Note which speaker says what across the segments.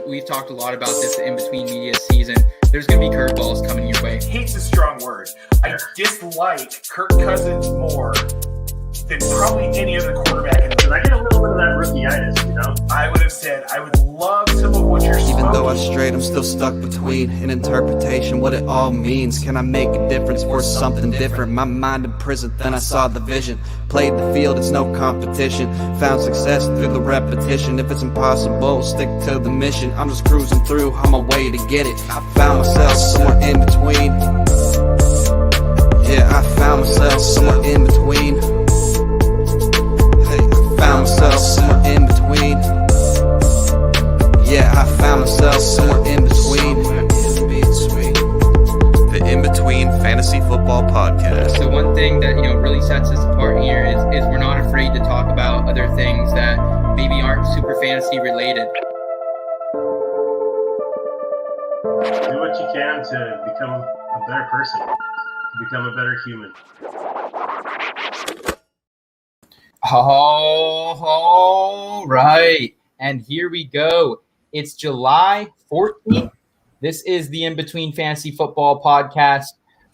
Speaker 1: we've talked a lot about this in between media season. There's going to be curveballs coming your way.
Speaker 2: Hate's a strong word. I dislike Kirk Cousins more than probably any other quarterback in the league.
Speaker 3: I get a little bit of that rookie-itis,
Speaker 2: I would have said I would love some of what you're smoking.
Speaker 4: Even though I strayed, I'm still stuck between an interpretation, what it all means. Can I make a difference for something different? My mind in prison, then I saw the vision. Played the field, it's no competition. Found success through the repetition. If it's impossible, stick to the mission. I'm just cruising through on my way to get it. I found myself somewhere in between. Yeah, I found myself somewhere in between. Hey, I found myself somewhere in between. Yeah, I found myself somewhere in between. The In Between Fantasy Football Podcast.
Speaker 1: So one thing that really sets us apart here is we're not afraid to talk about other things that maybe aren't super fantasy related.
Speaker 3: Do what you can to become a better person, to become a better human.
Speaker 1: All right, and here we go. It's July 14th. This is the In Between Fantasy Football Podcast.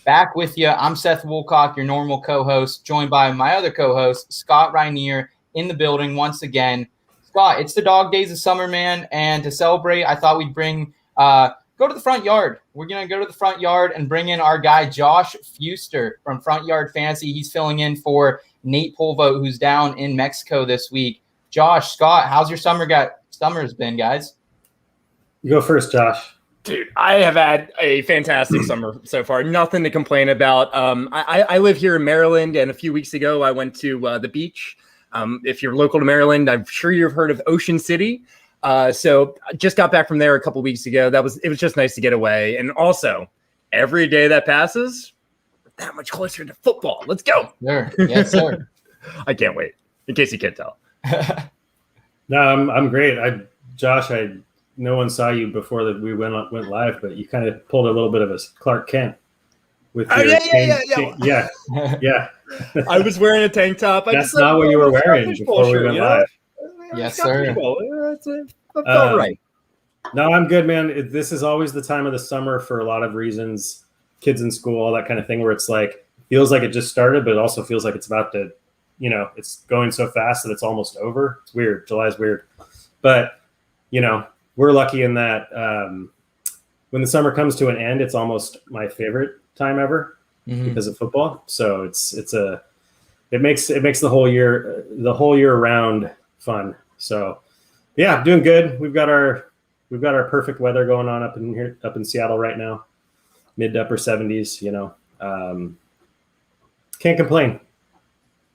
Speaker 1: Back with you. I'm Seth Woolcock, your normal co-host, joined by my other co-host, Scott Rainier, in the building once again. Scott, it's the dog days of summer, man, and to celebrate, I thought we'd bring go to the front yard. We're going to go to the front yard and bring in our guy, Josh Fewster from Front Yard Fantasy. He's filling in for Nate Polvo, who's down in Mexico this week. Josh, Scott, how's your summer's been, guys?
Speaker 3: You go first, Josh.
Speaker 5: Dude, I have had a fantastic summer so far. Nothing to complain about. I live here in Maryland, and a few weeks ago I went to the beach. If you're local to Maryland, I'm sure you've heard of Ocean City. So I just got back from there a couple weeks ago. It was just nice to get away. And also, every day that passes, we're that much closer to football. Let's go.
Speaker 1: Sure. Yes, sir.
Speaker 5: I can't wait, in case you can't tell.
Speaker 3: No, I'm great. Josh, no one saw you before that we went live, but you kind of pulled a little bit of a Clark Kent with your yeah.
Speaker 5: I was wearing a tank top.
Speaker 3: That's not what you were wearing before we went live.
Speaker 1: Yes, sir.
Speaker 5: All right.
Speaker 3: No, I'm good, man. This is always the time of the summer for a lot of reasons. Kids in school, all that kind of thing, where it's like feels like it just started, but it also feels like it's about to, it's going so fast that it's almost over. It's weird. July's weird, but we're lucky in that when the summer comes to an end, it's almost my favorite time ever because of football. So it makes the whole year round fun. So yeah, doing good. We've got our perfect weather going on up in Seattle right now, mid to upper 70s. Can't complain.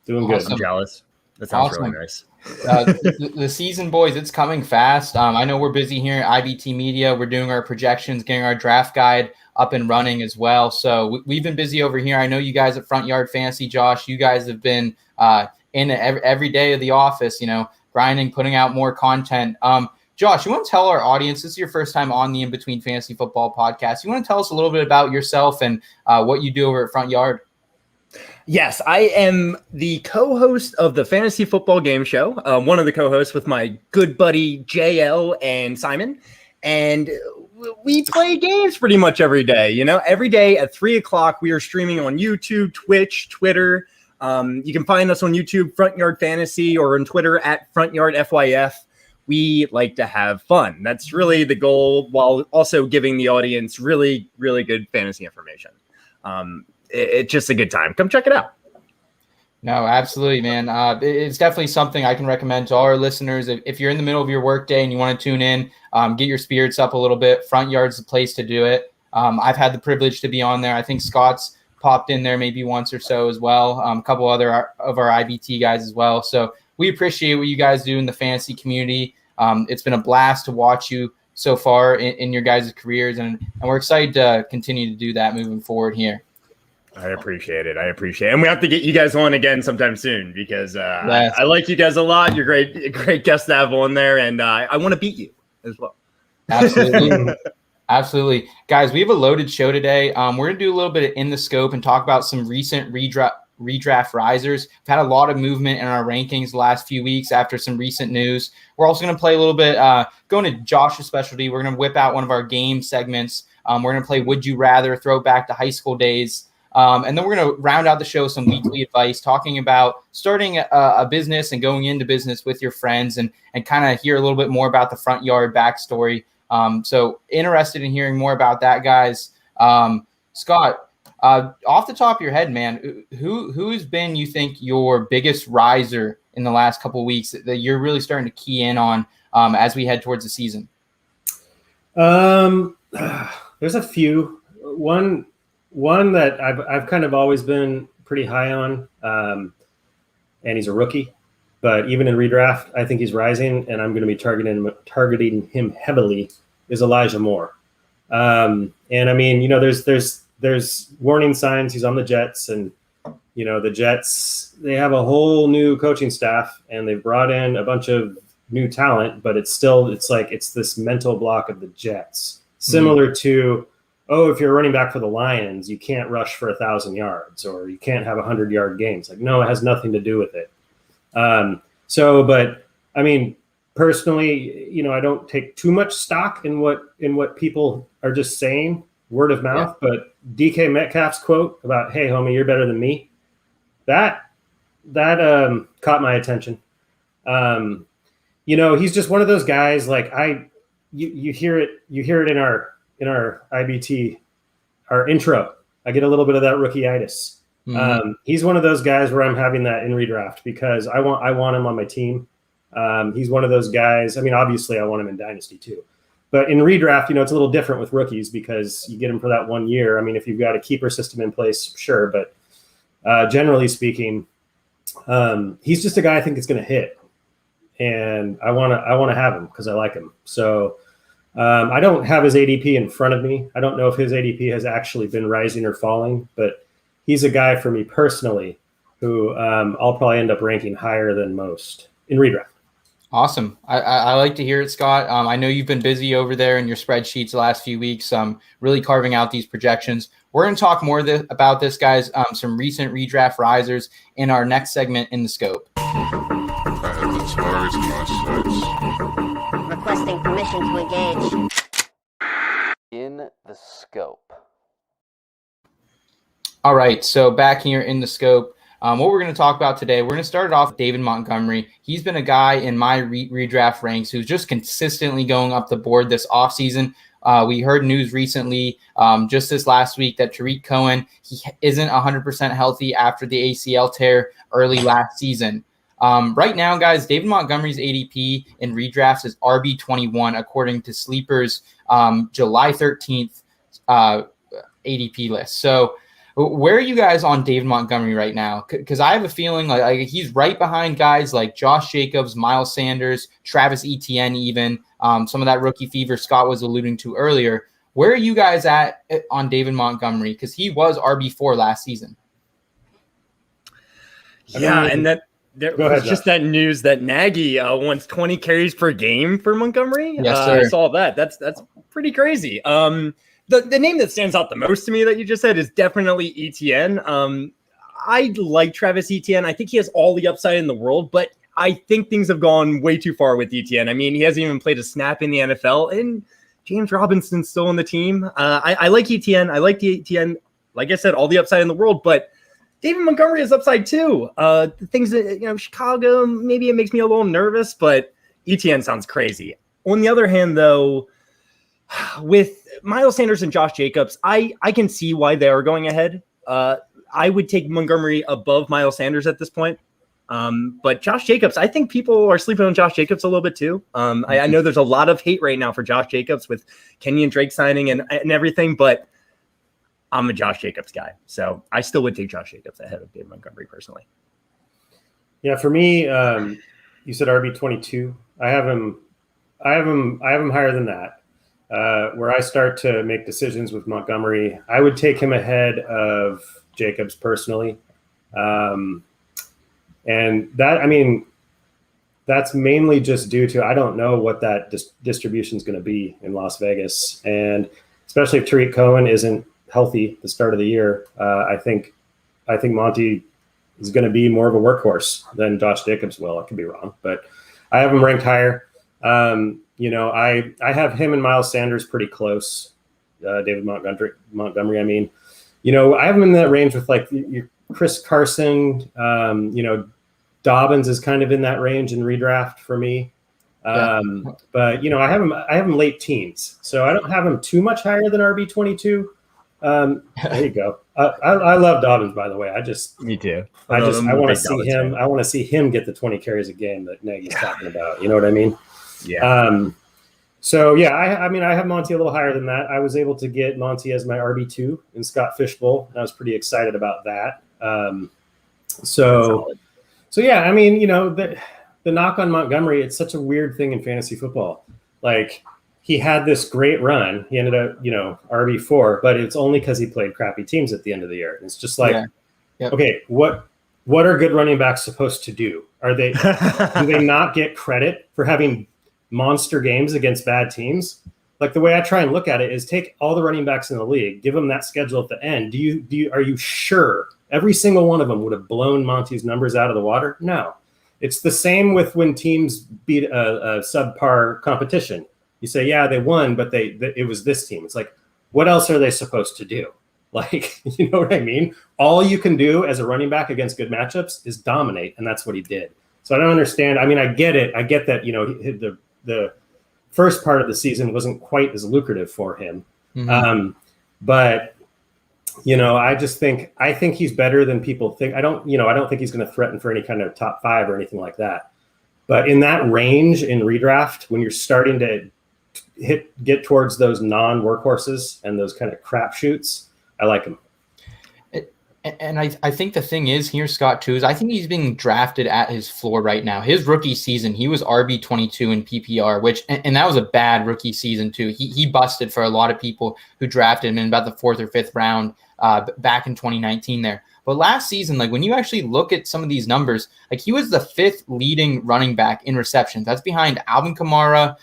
Speaker 3: Doing good.
Speaker 5: I'm jealous. That sounds really nice.
Speaker 1: The season, boys, it's coming fast. I know we're busy here at IBT Media. We're doing our projections, getting our draft guide up and running as well. So we've been busy over here. I know you guys at Front Yard Fantasy, Josh, you guys have been in every day of the office, grinding, putting out more content. Josh, you want to tell our audience, this is your first time on the In Between Fantasy Football Podcast. You want to tell us a little bit about yourself and what you do over at Front Yard?
Speaker 5: Yes, I am the co-host of the Fantasy Football Game Show, one of the co-hosts with my good buddy JL and Simon, and we play games pretty much every day. Every day at 3:00, we are streaming on YouTube, Twitch, Twitter. You can find us on YouTube, Front Yard Fantasy, or on Twitter at Front Yard FYF. We like to have fun. That's really the goal, while also giving the audience really, really good fantasy information. It's just a good time. Come check it out.
Speaker 1: No, absolutely, man. It's definitely something I can recommend to all our listeners. If you're in the middle of your workday and you want to tune in, get your spirits up a little bit, Front Yard's the place to do it. I've had the privilege to be on there. I think Scott's popped in there maybe once or so as well. A couple other of our IBT guys as well. So we appreciate what you guys do in the fantasy community. It's been a blast to watch you so far in your guys' careers, and we're excited to continue to do that moving forward here.
Speaker 5: I appreciate it. And we have to get you guys on again sometime soon because I like you guys a lot. You're great guest to have on there, and I want to beat you as well.
Speaker 1: Absolutely. Absolutely. Guys, we have a loaded show today. We're going to do a little bit of In the Scope and talk about some recent redraft risers. We've had a lot of movement in our rankings the last few weeks after some recent news. We're also going to play a little bit, going to Josh's specialty. We're going to whip out one of our game segments. We're going to play Would You Rather, throwback to high school days. And then we're going to round out the show with some weekly advice, talking about starting a business and going into business with your friends and kind of hear a little bit more about the front yard backstory. So interested in hearing more about that, guys. Scott, off the top of your head, man, who's been, you think, your biggest riser in the last couple of weeks that you're really starting to key in on as we head towards the season?
Speaker 3: There's a few. One that I've kind of always been pretty high on, and he's a rookie, but even in redraft, I think he's rising, and I'm going to be targeting him heavily, is Elijah Moore. And I mean, there's warning signs. He's on the Jets, and the Jets, they have a whole new coaching staff, and they've brought in a bunch of new talent, but it's this mental block of the Jets, similar to, if you're running back for the Lions, you can't rush for 1,000 yards, or you can't have 100-yard games. Like, no, it has nothing to do with it. But I mean, personally, I don't take too much stock in what people are just saying, word of mouth. Yeah. But DK Metcalf's quote about, "Hey, homie, you're better than me," that caught my attention. He's just one of those guys. Like you hear it in our IBT, our intro. I get a little bit of that rookie-itis. Mm-hmm. He's one of those guys where I'm having that in redraft because I want him on my team. He's one of those guys. I mean, obviously I want him in Dynasty too, but in redraft, it's a little different with rookies because you get him for that 1 year. I mean, if you've got a keeper system in place, sure. But generally speaking, he's just a guy I think is going to hit, and I want to have him because I like him. So I don't have his ADP in front of me. I don't know if his ADP has actually been rising or falling, but he's a guy for me personally who I'll probably end up ranking higher than most in redraft.
Speaker 1: Awesome. I like to hear it, Scott. I know you've been busy over there in your spreadsheets the last few weeks, really carving out these projections. We're going to talk more about this, guys, some recent redraft risers in our next segment in the scope.
Speaker 6: Requesting permission to engage.
Speaker 7: In the scope.
Speaker 1: All right, so back here in the scope. What we're going to talk about today, we're going to start it off with David Montgomery. He's been a guy in my redraft ranks who's just consistently going up the board this offseason. We heard news recently, just this last week, that Tariq Cohen, he isn't 100% healthy after the ACL tear early last season. Right now, guys, David Montgomery's ADP in redrafts is RB21, according to Sleeper's July 13th ADP list. So where are you guys on David Montgomery right now? Because I have a feeling like he's right behind guys like Josh Jacobs, Miles Sanders, Travis Etienne, even some of that rookie fever Scott was alluding to earlier. Where are you guys at on David Montgomery? Because he was RB4 last season.
Speaker 5: Yeah, and there was just that news that Nagy wants 20 carries per game for Montgomery.
Speaker 1: Yes, sir.
Speaker 5: I saw that. That's pretty crazy. The name that stands out the most to me that you just said is definitely Etienne. I like Travis Etienne. I think he has all the upside in the world, but I think things have gone way too far with Etienne. I mean, he hasn't even played a snap in the NFL, and James Robinson's still on the team. I like Etienne. I like the Etienne. Like I said, all the upside in the world, but David Montgomery has upside too. The things that, Chicago, maybe it makes me a little nervous, but Etienne sounds crazy. On the other hand, though, with Miles Sanders and Josh Jacobs, I can see why they are going ahead. I would take Montgomery above Miles Sanders at this point. But Josh Jacobs, I think people are sleeping on Josh Jacobs a little bit too. I know there's a lot of hate right now for Josh Jacobs with Kenny and Drake signing and everything, but I'm a Josh Jacobs guy. So I still would take Josh Jacobs ahead of David Montgomery personally.
Speaker 3: Yeah, for me, you said RB22. I have him higher than that. Where I start to make decisions with Montgomery, I would take him ahead of Jacobs personally. And that's mainly just due to, I don't know what that distribution is going to be in Las Vegas. And especially if Tariq Cohen isn't healthy at the start of the year, I think Monty is going to be more of a workhorse than Josh Jacobs will. I could be wrong, but I have him ranked higher. I have him and Miles Sanders pretty close. David Montgomery. I mean, I have him in that range with like your Chris Carson. Dobbins is kind of in that range in redraft for me. But I have him late teens, so I don't have him too much higher than RB22. There you go. I love Dobbins, by the way.
Speaker 5: Me too.
Speaker 3: I want to see him. I want to see him get the 20 carries a game that Nagy's talking about. You know what I mean?
Speaker 5: Yeah.
Speaker 3: So yeah, I have Monty a little higher than that. I was able to get Monty as my RB2 in Scott Fishbowl. I was pretty excited about that. So yeah, I mean, the knock on Montgomery, it's such a weird thing in fantasy football. Like, he had this great run. He ended up, RB4, but it's only because he played crappy teams at the end of the year. It's just like, okay, what are good running backs supposed to do? Do they not get credit for having monster games against bad teams? Like, the way I try and look at it is take all the running backs in the league, give them that schedule at the end. Are you sure every single one of them would have blown Monty's numbers out of the water? No. It's the same with when teams beat a subpar competition. You say, yeah, they won, but it was this team. It's like, what else are they supposed to do? Like, you know what I mean? All you can do as a running back against good matchups is dominate, and that's what he did. So I don't understand. I mean, I get it. I get that, the first part of the season wasn't quite as lucrative for him. Mm-hmm. But I think he's better than people think. I don't think he's going to threaten for any kind of top 5 or anything like that. But in that range in redraft, when you're starting to get towards those non-workhorses and those kind of crapshoots, I like him.
Speaker 1: And I think the thing is here, Scott, too, is I think he's being drafted at his floor right now. His rookie season, he was RB22 in PPR, and that was a bad rookie season, too. He busted for a lot of people who drafted him in about the 4th or 5th round back in 2019 there. But last season, like, when you actually look at some of these numbers, like, he was the 5th leading running back in receptions. That's behind Alvin Kamara,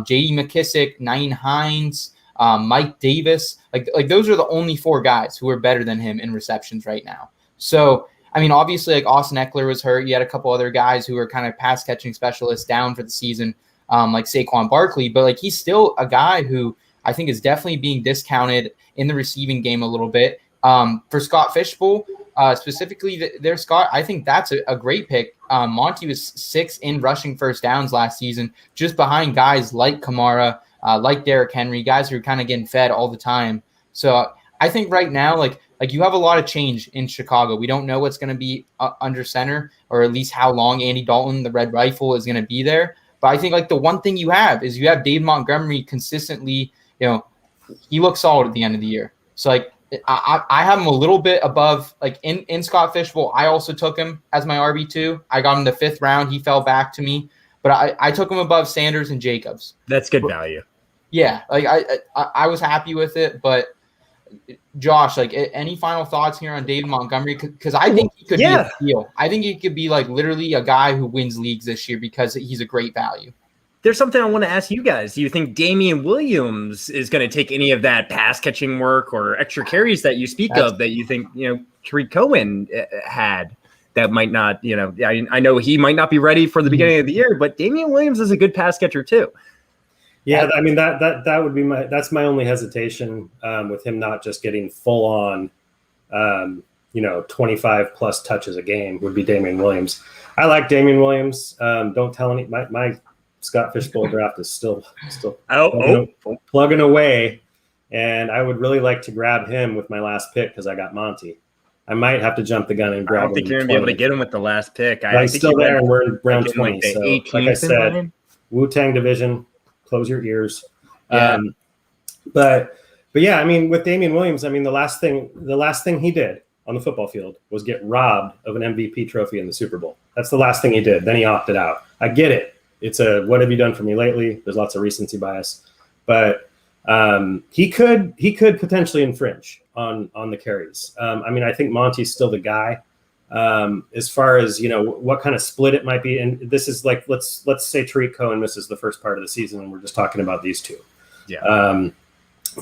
Speaker 1: J.D. McKissick, Nyheim Hines, Mike Davis. Like those are the only 4 guys who are better than him in receptions right now. So, I mean, obviously, like, Austin Eckler was hurt. You had a couple other guys who were kind of pass catching specialists down for the season, like Saquon Barkley. But, like, he's still a guy who I think is definitely being discounted in the receiving game a little bit. For Scott Fishbowl, specifically there, Scott, I think that's a great pick. Monty was 6th in rushing first downs last season, just behind guys like Kamara, like Derrick Henry, guys who are kind of getting fed all the time. So I think right now, like you have a lot of change in Chicago. We don't know what's going to be under center, or at least how long Andy Dalton, the Red Rifle, is going to be there. But I think, like, the one thing you have is you have Dave Montgomery consistently, he looks solid at the end of the year. So, like, I have him a little bit above, like, in Scott Fishbowl. I also took him as my RB2. I got him the 5th round. He fell back to me, but I took him above Sanders and Jacobs.
Speaker 5: That's good value.
Speaker 1: Yeah, like I was happy with it. But Josh, like, any final thoughts here on David Montgomery? Because I think he could be a steal. I think he could be, like, literally a guy who wins leagues this year because he's a great value.
Speaker 5: There's something I want to ask you guys. Do you think Damian Williams is going to take any of that pass catching work or extra carries that you speak of that you think, Tariq Cohen had that might not, I know he might not be ready for the beginning of the year, but Damian Williams is a good pass catcher too.
Speaker 3: Yeah. I mean, that would be that's my only hesitation with him not just getting full on, 25 plus touches a game would be Damian Williams. I like Damian Williams. Don't tell any, my Scott Fishbowl draft is still plugging away, and I would really like to grab him with my last pick because I got Monty. I might have to jump the gun and grab him.
Speaker 5: I don't think you're going to be able to get him with the last pick.
Speaker 3: I'm still there, and we're in round 20. So, like I said, Wu-Tang division, close your ears.
Speaker 5: Yeah.
Speaker 3: But yeah, I mean, with Damian Williams, I mean, the last thing he did on the football field was get robbed of an MVP trophy in the Super Bowl. That's the last thing he did. Then he opted out. I get it. It's what have you done for me lately? There's lots of recency bias, but he could potentially infringe on the carries. I mean, I think Monty's still the guy. As far as what kind of split it might be, and this is like let's say Tariq Cohen misses the first part of the season, and we're just talking about these two.
Speaker 5: Yeah.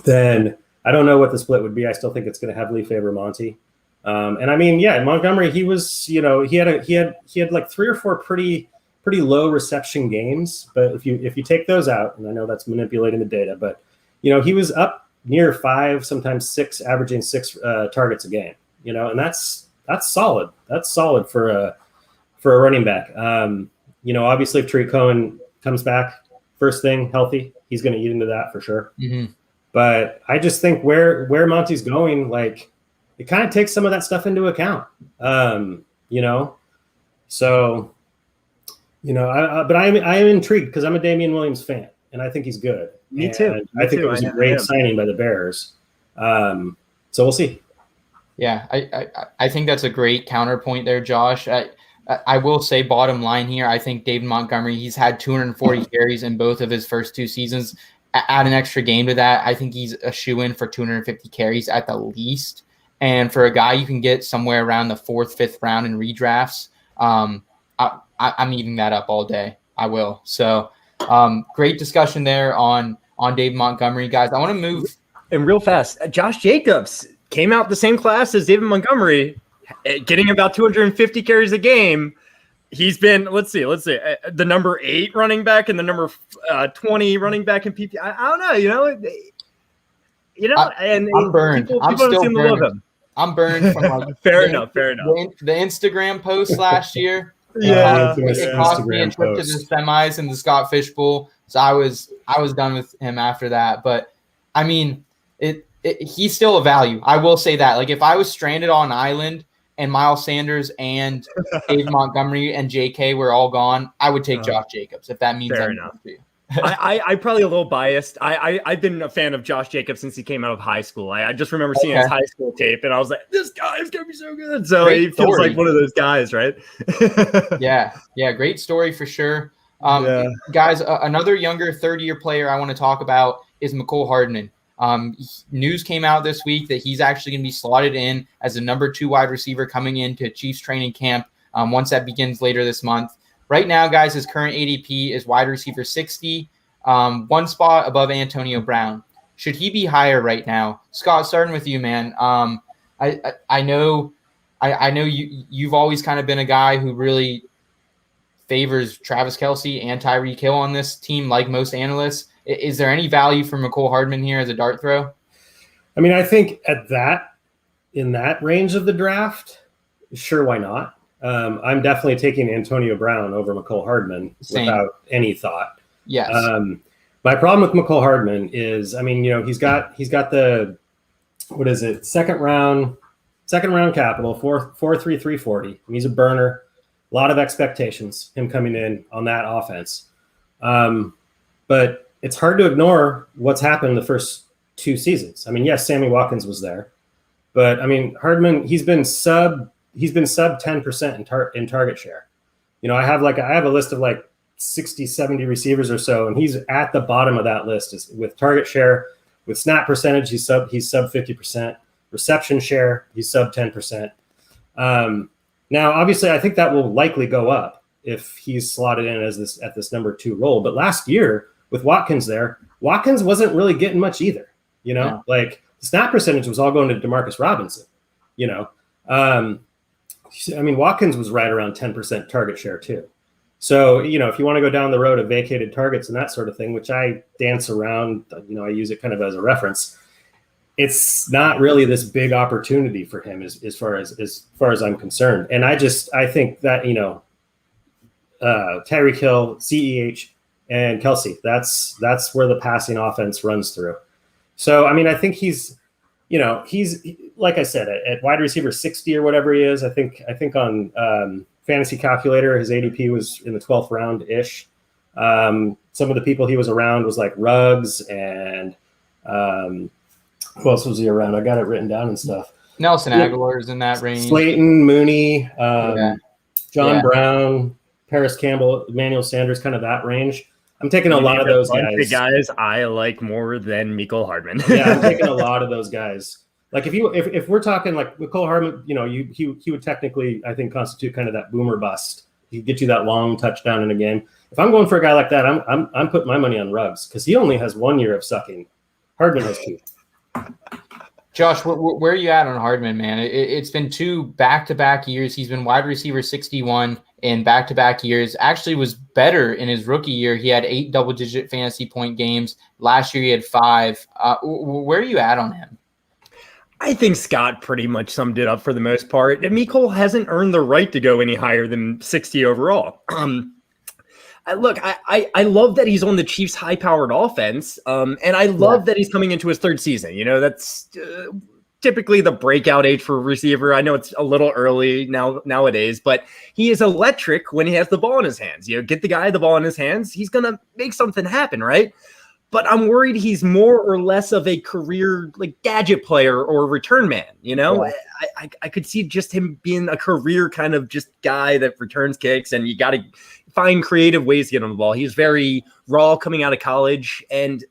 Speaker 3: Then I don't know what the split would be. I still think it's going to heavily favor Monty. And I mean, yeah, Montgomery, he was, he had like 3 or 4 pretty low reception games. But if you take those out, and I know that's manipulating the data, but he was up near 5, sometimes 6, averaging 6 targets a game. And that's solid. That's solid for a running back. Obviously, if Tariq Cohen comes back first thing healthy, he's going to eat into that for sure.
Speaker 1: Mm-hmm.
Speaker 3: But I just think where Monty's going, like, it kind of takes some of that stuff into account. So, but I am intrigued because I'm a Damian Williams fan, and I think he's good.
Speaker 5: Me too.
Speaker 3: I think it was a great signing by the Bears. So we'll see.
Speaker 1: Yeah, I think that's a great counterpoint there, Josh. I will say, bottom line here, I think David Montgomery, he's had 240 carries in both of his first 2 seasons. Add an extra game to that, I think he's a shoo-in for 250 carries at the least. And for a guy you can get somewhere around the 4th, 5th round in redrafts, I'm eating that up all day. I will. So great discussion there on Dave Montgomery. Guys, I want to move.
Speaker 5: And real fast, Josh Jacobs came out the same class as David Montgomery, getting about 250 carries a game. He's been, let's see, the number 8 running back and the number 20 running back in PP. I don't know, and
Speaker 1: I'm burned. I'm still burned. I'm burned from
Speaker 5: fair enough.
Speaker 1: The Instagram post last year.
Speaker 5: Yeah,
Speaker 1: it cost me a trip to the semis in the Scott Fish Bowl, so I was done with him after that. But I mean, he's still a value. I will say that. Like, if I was stranded on an island and Miles Sanders and Dave Montgomery and JK were all gone, I would take Josh Jacobs, if that means anything to you.
Speaker 5: I'm probably a little biased. I've been a fan of Josh Jacobs since he came out of high school. I just remember seeing his high school tape, and I was like, this guy is going to be so good. So he feels like one of those guys, right?
Speaker 1: Yeah, great story for sure. Guys, another younger third-year player I want to talk about is McCole Hardman. News came out this week that he's actually going to be slotted in as the number 2 wide receiver coming into Chiefs training camp once that begins later this month. Right now, guys, his current ADP is wide receiver 60, 1 spot above Antonio Brown. Should he be higher right now? Scott, starting with you, man. I know you've always kind of been a guy who really favors Travis Kelce and Tyreek Hill on this team, like most analysts. Is there any value for McCole Hardman here as a dart throw?
Speaker 3: I mean, I think in that range of the draft, sure, why not? I'm definitely taking Antonio Brown over McCole Hardman without any thought.
Speaker 1: Yes.
Speaker 3: My problem with McCole Hardman is, I mean, he's got the, what is it? Second round capital, 4.3340. He's a burner. A lot of expectations, him coming in on that offense. But it's hard to ignore what's happened the first 2 seasons. I mean, yes, Sammy Watkins was there, but I mean, Hardman, he's been sub 10% in target share. I have a list of like 60, 70 receivers or so, and he's at the bottom of that list with target share, with snap percentage, he's sub 50%, reception share, he's sub 10%. Now, obviously, I think that will likely go up if he's slotted in as at this number 2 role. But last year with Watkins there, Watkins wasn't really getting much either. Like the snap percentage was all going to Demarcus Robinson. I mean, Watkins was right around 10% target share too. So, if you want to go down the road of vacated targets and that sort of thing, which I dance around, I use it kind of as a reference. It's not really this big opportunity for him as far as I'm concerned. And I think that, Tyreek Hill, CEH, and Kelce, that's where the passing offense runs through. So, I mean, I think he's like I said, at wide receiver 60 or whatever he is. I think on Fantasy Calculator, his ADP was in the 12th round ish. Some of the people he was around was like Ruggs and who else was he around? I got it written down and stuff.
Speaker 1: Nelson Aguilar is in that range.
Speaker 3: Slayton, Mooney, John Brown, Paris Campbell, Emmanuel Sanders, kind of that range. I'm taking a lot of those guys.
Speaker 5: The guys I like more than McCole Hardman.
Speaker 3: Yeah, I'm taking a lot of those guys. Like if we're talking like McCole Hardman, he would technically, I think, constitute kind of that boomer bust. He'd get you that long touchdown in a game. If I'm going for a guy like that, I'm putting my money on Ruggs because he only has 1 year of sucking. Hardman has 2.
Speaker 1: Josh, where are you at on Hardman, man? It's been 2 back-to-back years. He's been wide receiver 61 in back-to-back years. Actually was better in his rookie year. He had 8 double-digit fantasy point games. Last year he had 5. Where are you at on him?
Speaker 5: I think Scott pretty much summed it up for the most part. Mecole hasn't earned the right to go any higher than 60 overall. I love that he's on the Chiefs' high-powered offense, and I love that he's coming into his 3rd season. That's typically the breakout age for a receiver. I know it's a little early nowadays, but he is electric when he has the ball in his hands. Get the guy the ball in his hands, he's going to make something happen, right? But I'm worried he's more or less of a career gadget player or return man. I could see just him being a career kind of just guy that returns kicks, and you got to find creative ways to get him the ball. He's very raw coming out of college, and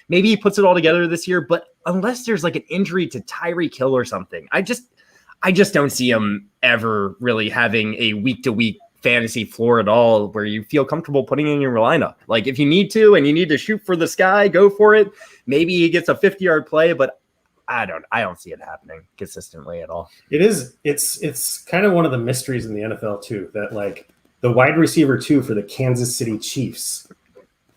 Speaker 5: maybe he puts it all together this year. But unless there's an injury to Tyreek Hill or something, I just don't see him ever really having a week-to-week fantasy floor at all where you feel comfortable putting in your lineup. If you need to and you need to shoot for the sky, go for it. Maybe he gets a 50-yard play, but I don't see it happening consistently at all.
Speaker 3: It's kind of one of the mysteries in the NFL too, that the wide receiver 2 for the Kansas City Chiefs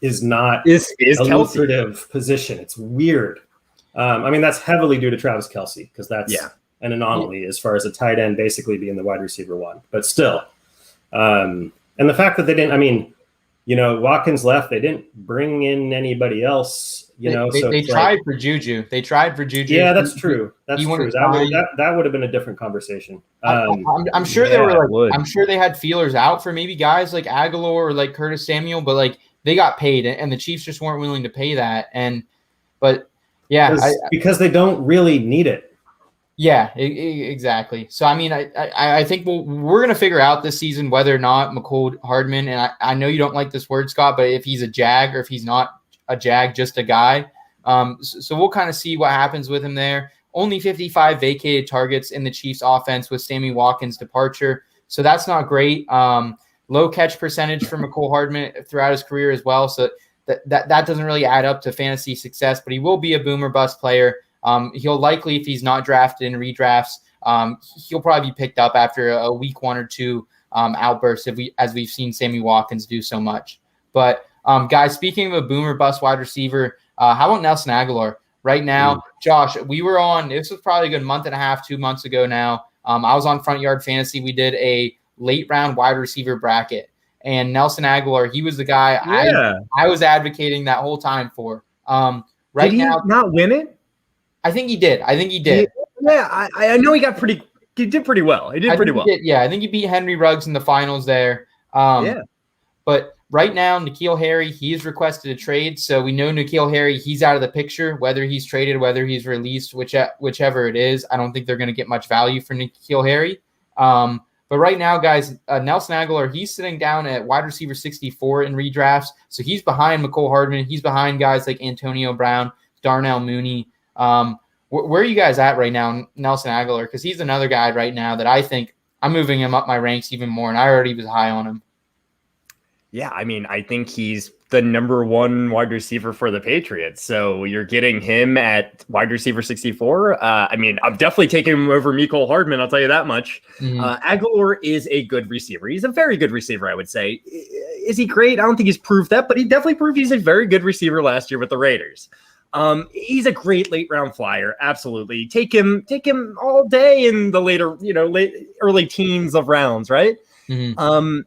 Speaker 3: is not
Speaker 5: is
Speaker 3: a
Speaker 5: Kelce.
Speaker 3: lucrative position. It's weird. That's heavily due to Travis Kelce, because that's an anomaly as far as a tight end basically being the wide receiver 1, but still. And the fact that they didn't, Watkins left, they didn't bring in anybody else,
Speaker 1: They tried for Juju. They tried for Juju.
Speaker 3: Yeah, that's true. That's true. That would have been a different conversation.
Speaker 1: I'm sure they were I'm sure they had feelers out for maybe guys like Aguilar or Curtis Samuel, but they got paid, and the Chiefs just weren't willing to pay that.
Speaker 3: Because they don't really need it.
Speaker 1: Yeah, exactly. So, I think we're going to figure out this season whether or not Mecole Hardman, and I know you don't like this word, Scott, but if he's a Jag or if he's not a Jag, just a guy. So we'll kind of see what happens with him there. Only 55 vacated targets in the Chiefs offense with Sammy Watkins' departure. So that's not great. Low catch percentage for Mecole Hardman throughout his career as well. So that doesn't really add up to fantasy success, but he will be a boomer bust player. He'll likely, if he's not drafted in redrafts, he'll probably be picked up after a week 1 or 2 outburst as we've seen Sammy Watkins do so much. But guys, speaking of a boomer bust wide receiver, how about Nelson Aguilar? Right now, Josh, we were on, this was probably a good month and a half, 2 months ago now. I was on Front Yard Fantasy. We did a late round wide receiver bracket, and Nelson Aguilar, he was the guy I was advocating that whole time for.
Speaker 5: Did he not win it?
Speaker 1: I think he did.
Speaker 5: Yeah, I know he did pretty well. He did pretty well.
Speaker 1: I think he beat Henry Ruggs in the finals there. But right now, N'Keal Harry, he has requested a trade. So we know N'Keal Harry, he's out of the picture, whether he's traded, whether he's released, whichever it is. I don't think they're going to get much value for N'Keal Harry. But right now, guys, Nelson Aguilar, he's sitting down at wide receiver 64 in redrafts. So he's behind Mecole Hardman. He's behind guys like Antonio Brown, Darnell Mooney. Where are you guys at right now, Nelson Aguilar? Because he's another guy right now that I think I'm moving him up my ranks even more, and I already was high on him.
Speaker 5: Yeah, I think he's the number 1 wide receiver for the Patriots. So you're getting him at wide receiver 64. I'm definitely taking him over Mecole Hardman. I'll tell you that much. Mm-hmm. Aguilar is a good receiver. He's a very good receiver, I would say. Is he great? I don't think he's proved that, but he definitely proved he's a very good receiver last year with the Raiders. He's a great late round flyer. Absolutely. Take him all day in the later, early teens of rounds. Right. Mm-hmm.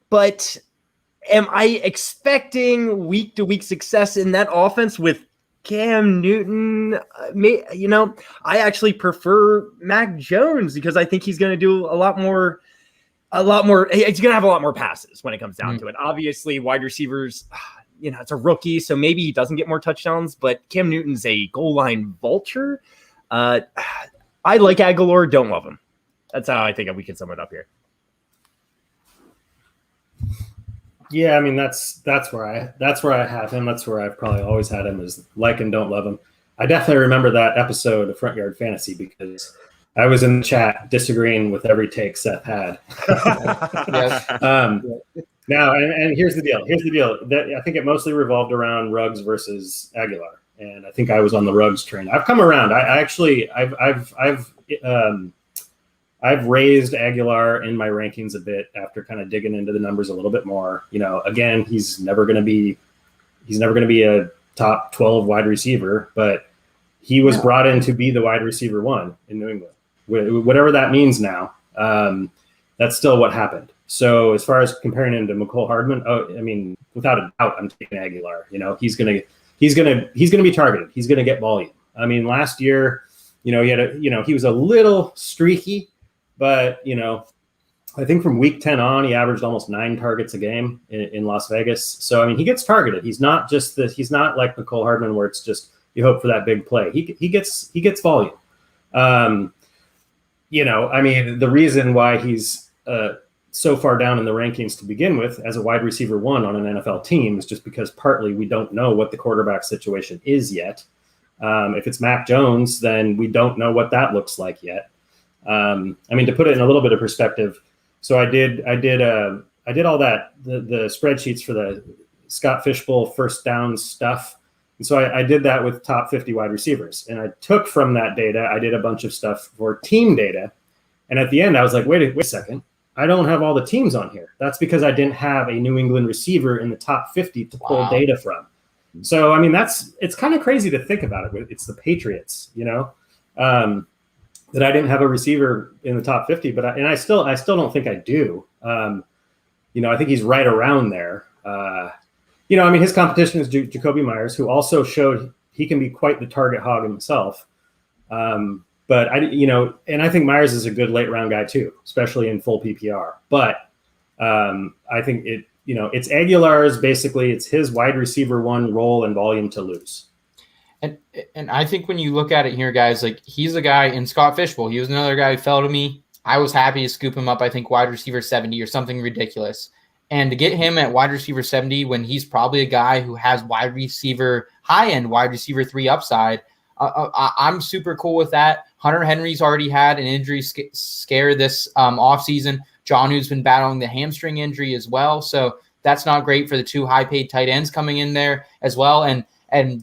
Speaker 5: But am I expecting week to week success in that offense with Cam Newton? I actually prefer Mac Jones because I think he's going to do a lot more. He's going to have a lot more passes when it comes down to it. Obviously, wide receivers, it's a rookie, so maybe he doesn't get more touchdowns, but Cam Newton's a goal line vulture. I like Aguilar, don't love him. That's how I think we can sum it up here.
Speaker 3: Yeah, that's where I have him. That's where I've probably always had him, is like and don't love him. I definitely remember that episode of Front Yard Fantasy because I was in the chat disagreeing with every take Seth had. Now, and here's the deal. I think it mostly revolved around Ruggs versus Aguilar. and I think I was on the Ruggs train. I've come around. I've raised Aguilar in my rankings a bit after kind of digging into the numbers a little bit more. Again, he's never going to be a top 12 wide receiver, but he was brought in to be the wide receiver one in New England. Whatever that means now, that's still what happened. So as far as comparing him to McCole Hardman, without a doubt, I'm taking Aguilar. He's gonna be targeted. He's gonna get volume. Last year, he was a little streaky, but I think from week 10 on, he averaged almost 9 targets a game in Las Vegas. So he gets targeted. He's not like McCole Hardman where it's just you hope for that big play. He gets volume. The reason why he's so far down in the rankings to begin with as a wide receiver one on an NFL team is just because partly we don't know what the quarterback situation is yet. If it's Mac Jones, then we don't know what that looks like yet. To put it in a little bit of perspective, so I did all that, the spreadsheets for the Scott Fishbowl first down stuff. And so I did that with top 50 wide receivers. And I took from that data, I did a bunch of stuff for team data. And at the end, I was like, wait a second. I don't have all the teams on here. That's because I didn't have a New England receiver in the top 50 to pull data from. So, it's kind of crazy to think about it. It's the Patriots, that I didn't have a receiver in the top 50, but I still don't think I do. I think he's right around there. His competition is Jacoby Myers, who also showed he can be quite the target hog himself. But I think Myers is a good late round guy too, especially in full PPR. But I think it's Aguilar's basically it's his wide receiver one role and volume to lose.
Speaker 1: And I think when you look at it here, guys, like he's a guy in Scott Fishbowl. He was another guy who fell to me. I was happy to scoop him up. I think wide receiver 70 or something ridiculous. And to get him at wide receiver 70 when he's probably a guy who has high end wide receiver 3 upside, I'm super cool with that. Hunter Henry's already had an injury scare this offseason. Jonnu's been battling the hamstring injury as well. So that's not great for the 2 high-paid tight ends coming in there as well. And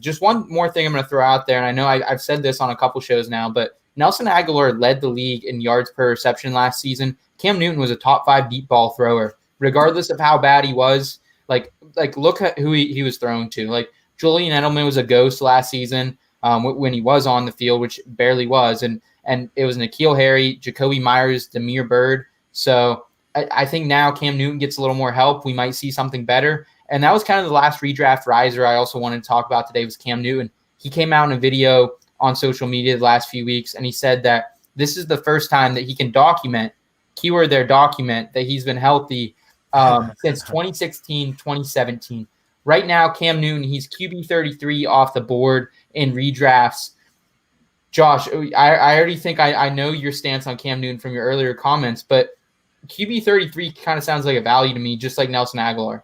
Speaker 1: just one more thing I'm going to throw out there, and I know I've said this on a couple shows now, but Nelson Aguilar led the league in yards per reception last season. Cam Newton was a top 5 deep ball thrower. Regardless of how bad he was, like look at who he was thrown to. Like Julian Edelman was a ghost last season when he was on the field, which barely was. And it was N'Keal Harry, Jacoby Myers, Damiere Byrd. So I think now Cam Newton gets a little more help. We might see something better. And that was kind of the last redraft riser I also wanted to talk about today was Cam Newton. He came out in a video on social media the last few weeks, and he said that this is the first time that he can document, keyword there, document, that he's been healthy since 2016, 2017. Right now, Cam Newton, he's QB 33 off the board in redrafts. Josh, I already think I know your stance on Cam Newton from your earlier comments, but QB 33 kind of sounds like a value to me, just like Nelson Aguilar.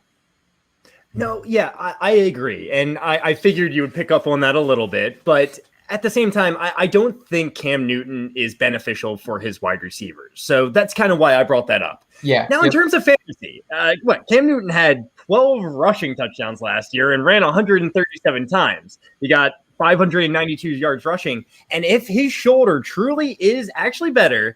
Speaker 5: No, yeah, I agree. And I figured you would pick up on that a little bit. But at the same time, I don't think Cam Newton is beneficial for his wide receivers. So that's kind of why I brought that up.
Speaker 1: Yeah.
Speaker 5: Now, in terms of fantasy, Cam Newton had 12 rushing touchdowns last year and ran 137 times. He got 592 yards rushing. And if his shoulder truly is actually better,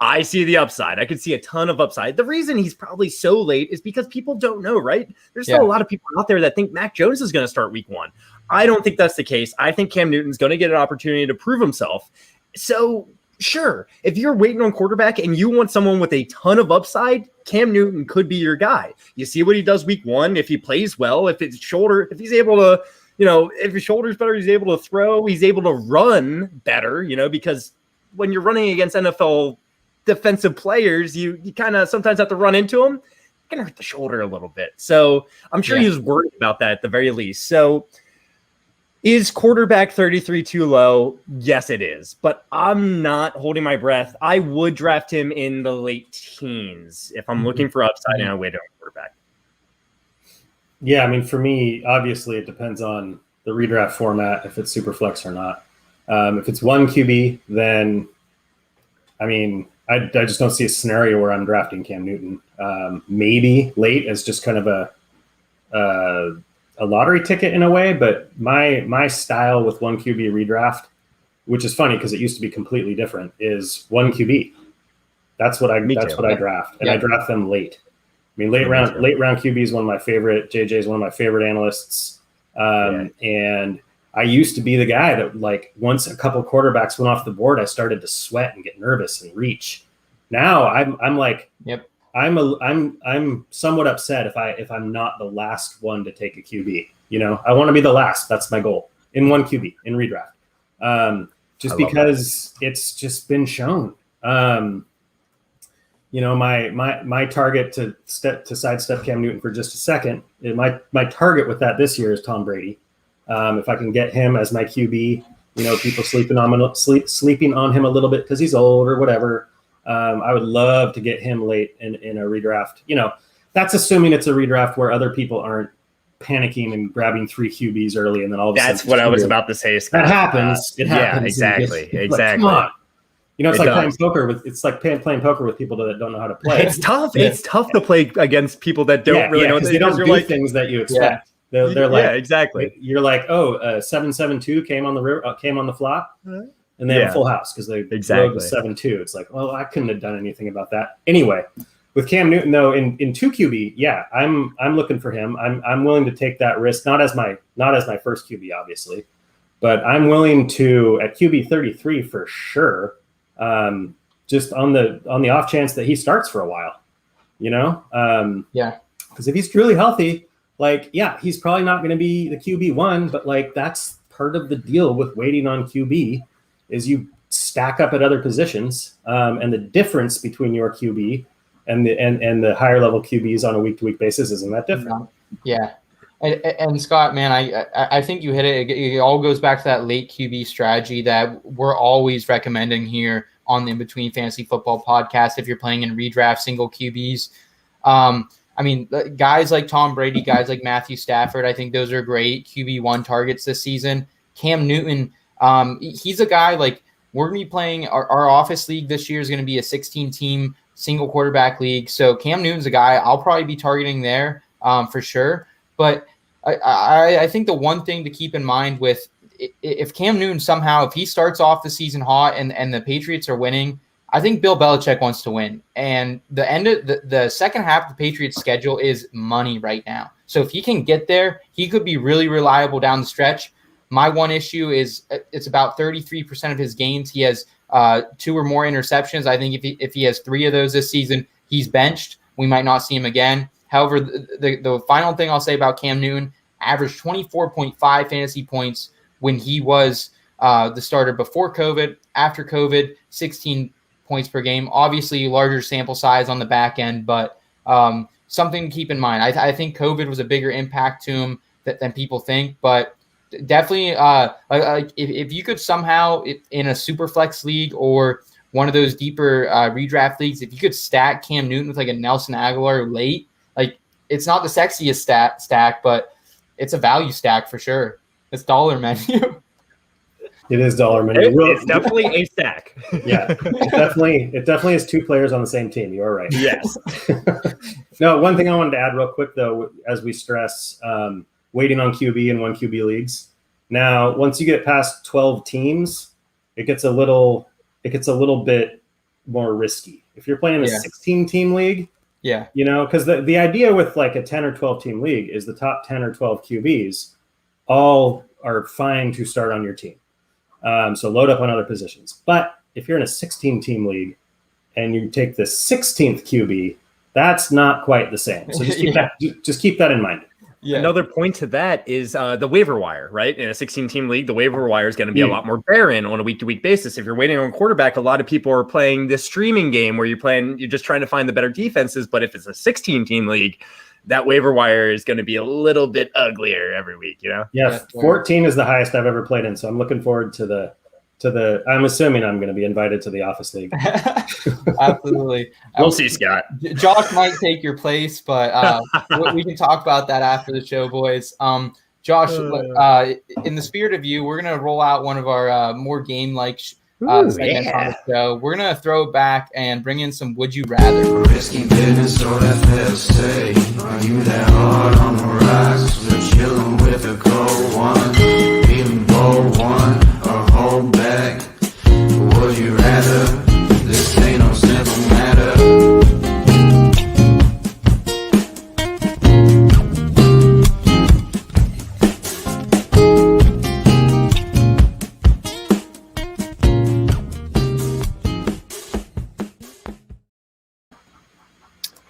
Speaker 5: I see the upside. I could see a ton of upside. The reason he's probably so late is because people don't know, right? There's still a lot of people out there that think Mac Jones is going to start week 1. I don't think that's the case. I think Cam Newton's going to get an opportunity to prove himself. So, sure, if you're waiting on quarterback and you want someone with a ton of upside, Cam Newton could be your guy. You see what he does week 1. If he plays well, if he's able to, if his shoulder's better, he's able to throw, he's able to run better, because when you're running against NFL defensive players, you kind of sometimes have to run into them. It can hurt the shoulder a little bit. So I'm sure he was worried about that at the very least. So is quarterback 33 too low? Yes, it is. But I'm not holding my breath. I would draft him in the late teens if I'm looking for upside and a way to quarterback.
Speaker 3: Yeah, for me, obviously it depends on the redraft format, if it's super flex or not. If it's 1 QB, then I just don't see a scenario where I'm drafting Cam Newton. Maybe late as just kind of a a lottery ticket in a way, but my style with one QB redraft, which is funny because it used to be completely different, is one QB. That's what I draft, and I draft them late. I mean, late round QB is one of my favorite. JJ is one of my favorite analysts, and I used to be the guy that, like, once a couple quarterbacks went off the board, I started to sweat and get nervous and reach. Now I'm like, I'm somewhat upset if I'm not the last one to take a QB. You know, I want to be the last. That's my goal in one QB in redraft. Just because it's just been shown. You know, my target to sidestep Cam Newton for just a second. My target with that this year is Tom Brady. If I can get him as my QB, you know, people sleeping on him a little bit because he's old or whatever. I would love to get him late in a redraft. You know, that's assuming it's a redraft where other people aren't panicking and grabbing 3 QBs early, and then all of a sudden.
Speaker 5: That's what I was about to say, Scott.
Speaker 3: That happens. It happens.
Speaker 5: Yeah, exactly.
Speaker 3: Like, come on. You know, it's like playing poker with people that don't know how to play.
Speaker 5: It's tough. Yeah. It's tough to play against people that don't really know.
Speaker 3: They don't do things that you expect. Yeah. They're like,
Speaker 5: exactly.
Speaker 3: You're like, 7-7-2 came on the flop, and they have a full house because they rode the 7-2. It's like, well, I couldn't have done anything about that. Anyway, with Cam Newton though, in 2 QB, I'm looking for him. I'm willing to take that risk, not as my first QB, obviously, but I'm willing to at QB 33 for sure. Just on the off chance that he starts for a while, you know? Because if he's truly healthy, like, he's probably not going to be the QB1, but like that's part of the deal with waiting on QB is you stack up at other positions, and the difference between your QB and the higher level QBs on a week-to-week basis isn't that different.
Speaker 1: Yeah. And Scott, man, I think you hit it. It all goes back to that late QB strategy that we're always recommending here on the In Between Fantasy Football podcast. If you're playing in redraft single QBs, I mean, guys like Tom Brady, guys like Matthew Stafford, I think those are great QB1 targets this season. Cam Newton, he's a guy like we're going to be playing our office league this year is going to be a 16-team single quarterback league. So Cam Newton's a guy I'll probably be targeting there for sure. But I think the one thing to keep in mind with if Cam Newton somehow, if he starts off the season hot and the Patriots are winning, I think Bill Belichick wants to win. And the end of the second half of the Patriots schedule is money right now. So if he can get there, he could be really reliable down the stretch. My one issue is it's about 33% of his games. He has 2 or more interceptions. I think if he has 3 of those this season, he's benched. We might not see him again. However, the final thing I'll say about Cam Newton, averaged 24.5 fantasy points when he was the starter before COVID. After COVID, 16 points per game. Obviously, larger sample size on the back end, but something to keep in mind. I think COVID was a bigger impact to him than people think, but definitely if you could somehow in a super flex league or one of those deeper redraft leagues, if you could stack Cam Newton with like a Nelson Aguilar late, like it's not the sexiest stack, but it's a value stack for sure. It's dollar menu.
Speaker 3: It is dollar menu.
Speaker 5: It's definitely a stack.
Speaker 3: Yeah, it definitely is 2 players on the same team. You are right.
Speaker 5: Yes.
Speaker 3: No, one thing I wanted to add real quick though, as we stress, waiting on QB in 1 QB leagues. Now, once you get past 12 teams, it gets a little bit more risky. If you're playing a 16-team league, you know, because the idea with like a 10 or 12 team league is the top 10 or 12 QBs all are fine to start on your team. So load up on other positions. But if you're in a 16-team league and you take the 16th QB, that's not quite the same. So just keep that in mind.
Speaker 5: Yeah. Another point to that is the waiver wire, right? In a 16-team league, the waiver wire is going to be a lot more barren on a week-to-week basis. If you're waiting on quarterback, a lot of people are playing this streaming game where you're just trying to find the better defenses. But if it's a 16-team league, that waiver wire is going to be a little bit uglier every week, you know?
Speaker 3: Yeah, 14 is the highest I've ever played in, so I'm looking forward to the I'm assuming I'm going to be invited to the office league.
Speaker 1: Absolutely.
Speaker 5: We'll see, Scott.
Speaker 1: Josh might take your place, but we can talk about that after the show, boys. Josh, in the spirit of you, we're going to roll out one of our more game-like segments on the show. We're going to throw it back and bring in some Would You Rather.
Speaker 8: Risky business or that fail state. Are you that hard on the rocks? The chillin' difficult one, even bold one, or hold back. Would you rather? This ain't no simple matter.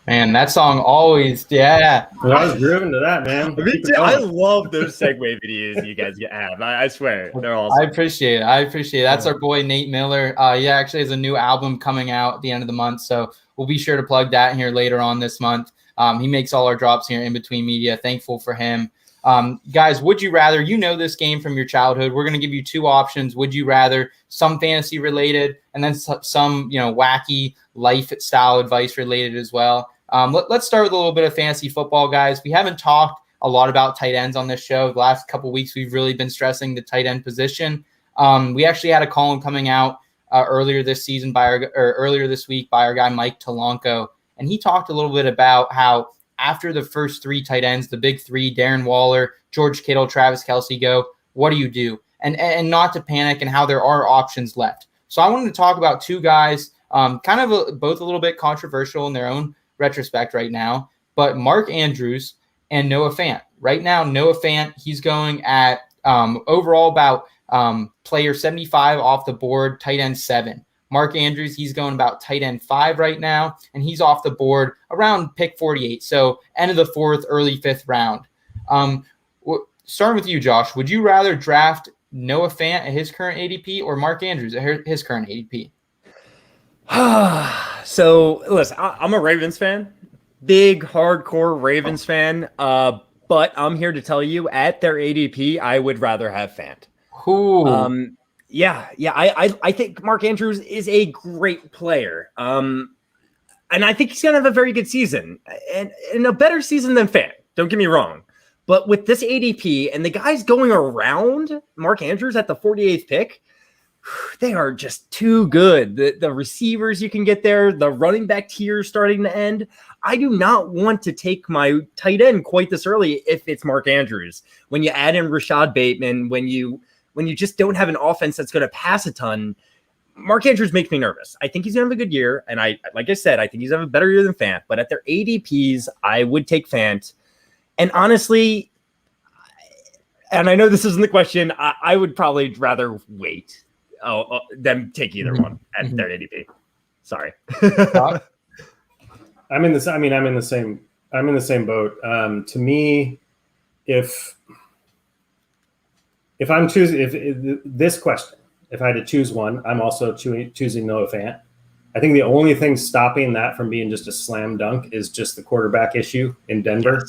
Speaker 1: Man, that song always, yeah.
Speaker 3: Well, I was grooving to that, man.
Speaker 5: Me too. I love those segue videos you guys have. I swear, they're awesome.
Speaker 1: I appreciate it. That's our boy Nate Miller. He actually has a new album coming out at the end of the month, so we'll be sure to plug that here later on this month. He makes all our drops here in Between Media. Thankful for him. Guys, would you rather? You know this game from your childhood. We're going to give you two options. Would you rather? Some fantasy related, and then some wacky life style advice related as well. Let's start with a little bit of fantasy football, guys. We haven't talked a lot about tight ends on this show. The last couple of weeks, we've really been stressing the tight end position. We actually had a column coming out earlier this week by our guy Mike Talanco, and he talked a little bit about how after the first three tight ends, the big three, Darren Waller, George Kittle, Travis Kelce go, what do you do? And not to panic, and how there are options left. So I wanted to talk about two guys, both a little bit controversial in their own retrospect right now, but Mark Andrews and Noah Fant. Right now, Noah Fant, he's going at overall about player 75 off the board, tight end 7. Mark Andrews, he's going about tight end 5 right now, and he's off the board around pick 48, so end of the 4th, early 5th round. Starting with you, Josh, would you rather draft Noah Fant at his current ADP or Mark Andrews at his current ADP?
Speaker 5: So, listen, I'm a Ravens fan, big, hardcore Ravens fan, but I'm here to tell you, at their ADP, I would rather have Fant. I think Mark Andrews is a great player, and I think he's going to have a very good season, and a better season than Fant, don't get me wrong. But with this ADP and the guys going around Mark Andrews at the 48th pick, they are just too good. The receivers you can get there, the running back tier starting to end. I do not want to take my tight end quite this early if it's Mark Andrews. When you add in Rashad Bateman, when you just don't have an offense that's going to pass a ton, Mark Andrews makes me nervous. I think he's going to have a good year, and like I said, I think he's going to have a better year than Fant. But at their ADPs, I would take Fant. And honestly, and I know this isn't the question, I would probably rather wait than take either one at their ADP. Sorry.
Speaker 3: I'm in the same boat. To me, if I'm choosing this question, if I had to choose one, I'm also choosing Noah Fant. I think the only thing stopping that from being just a slam dunk is just the quarterback issue in Denver.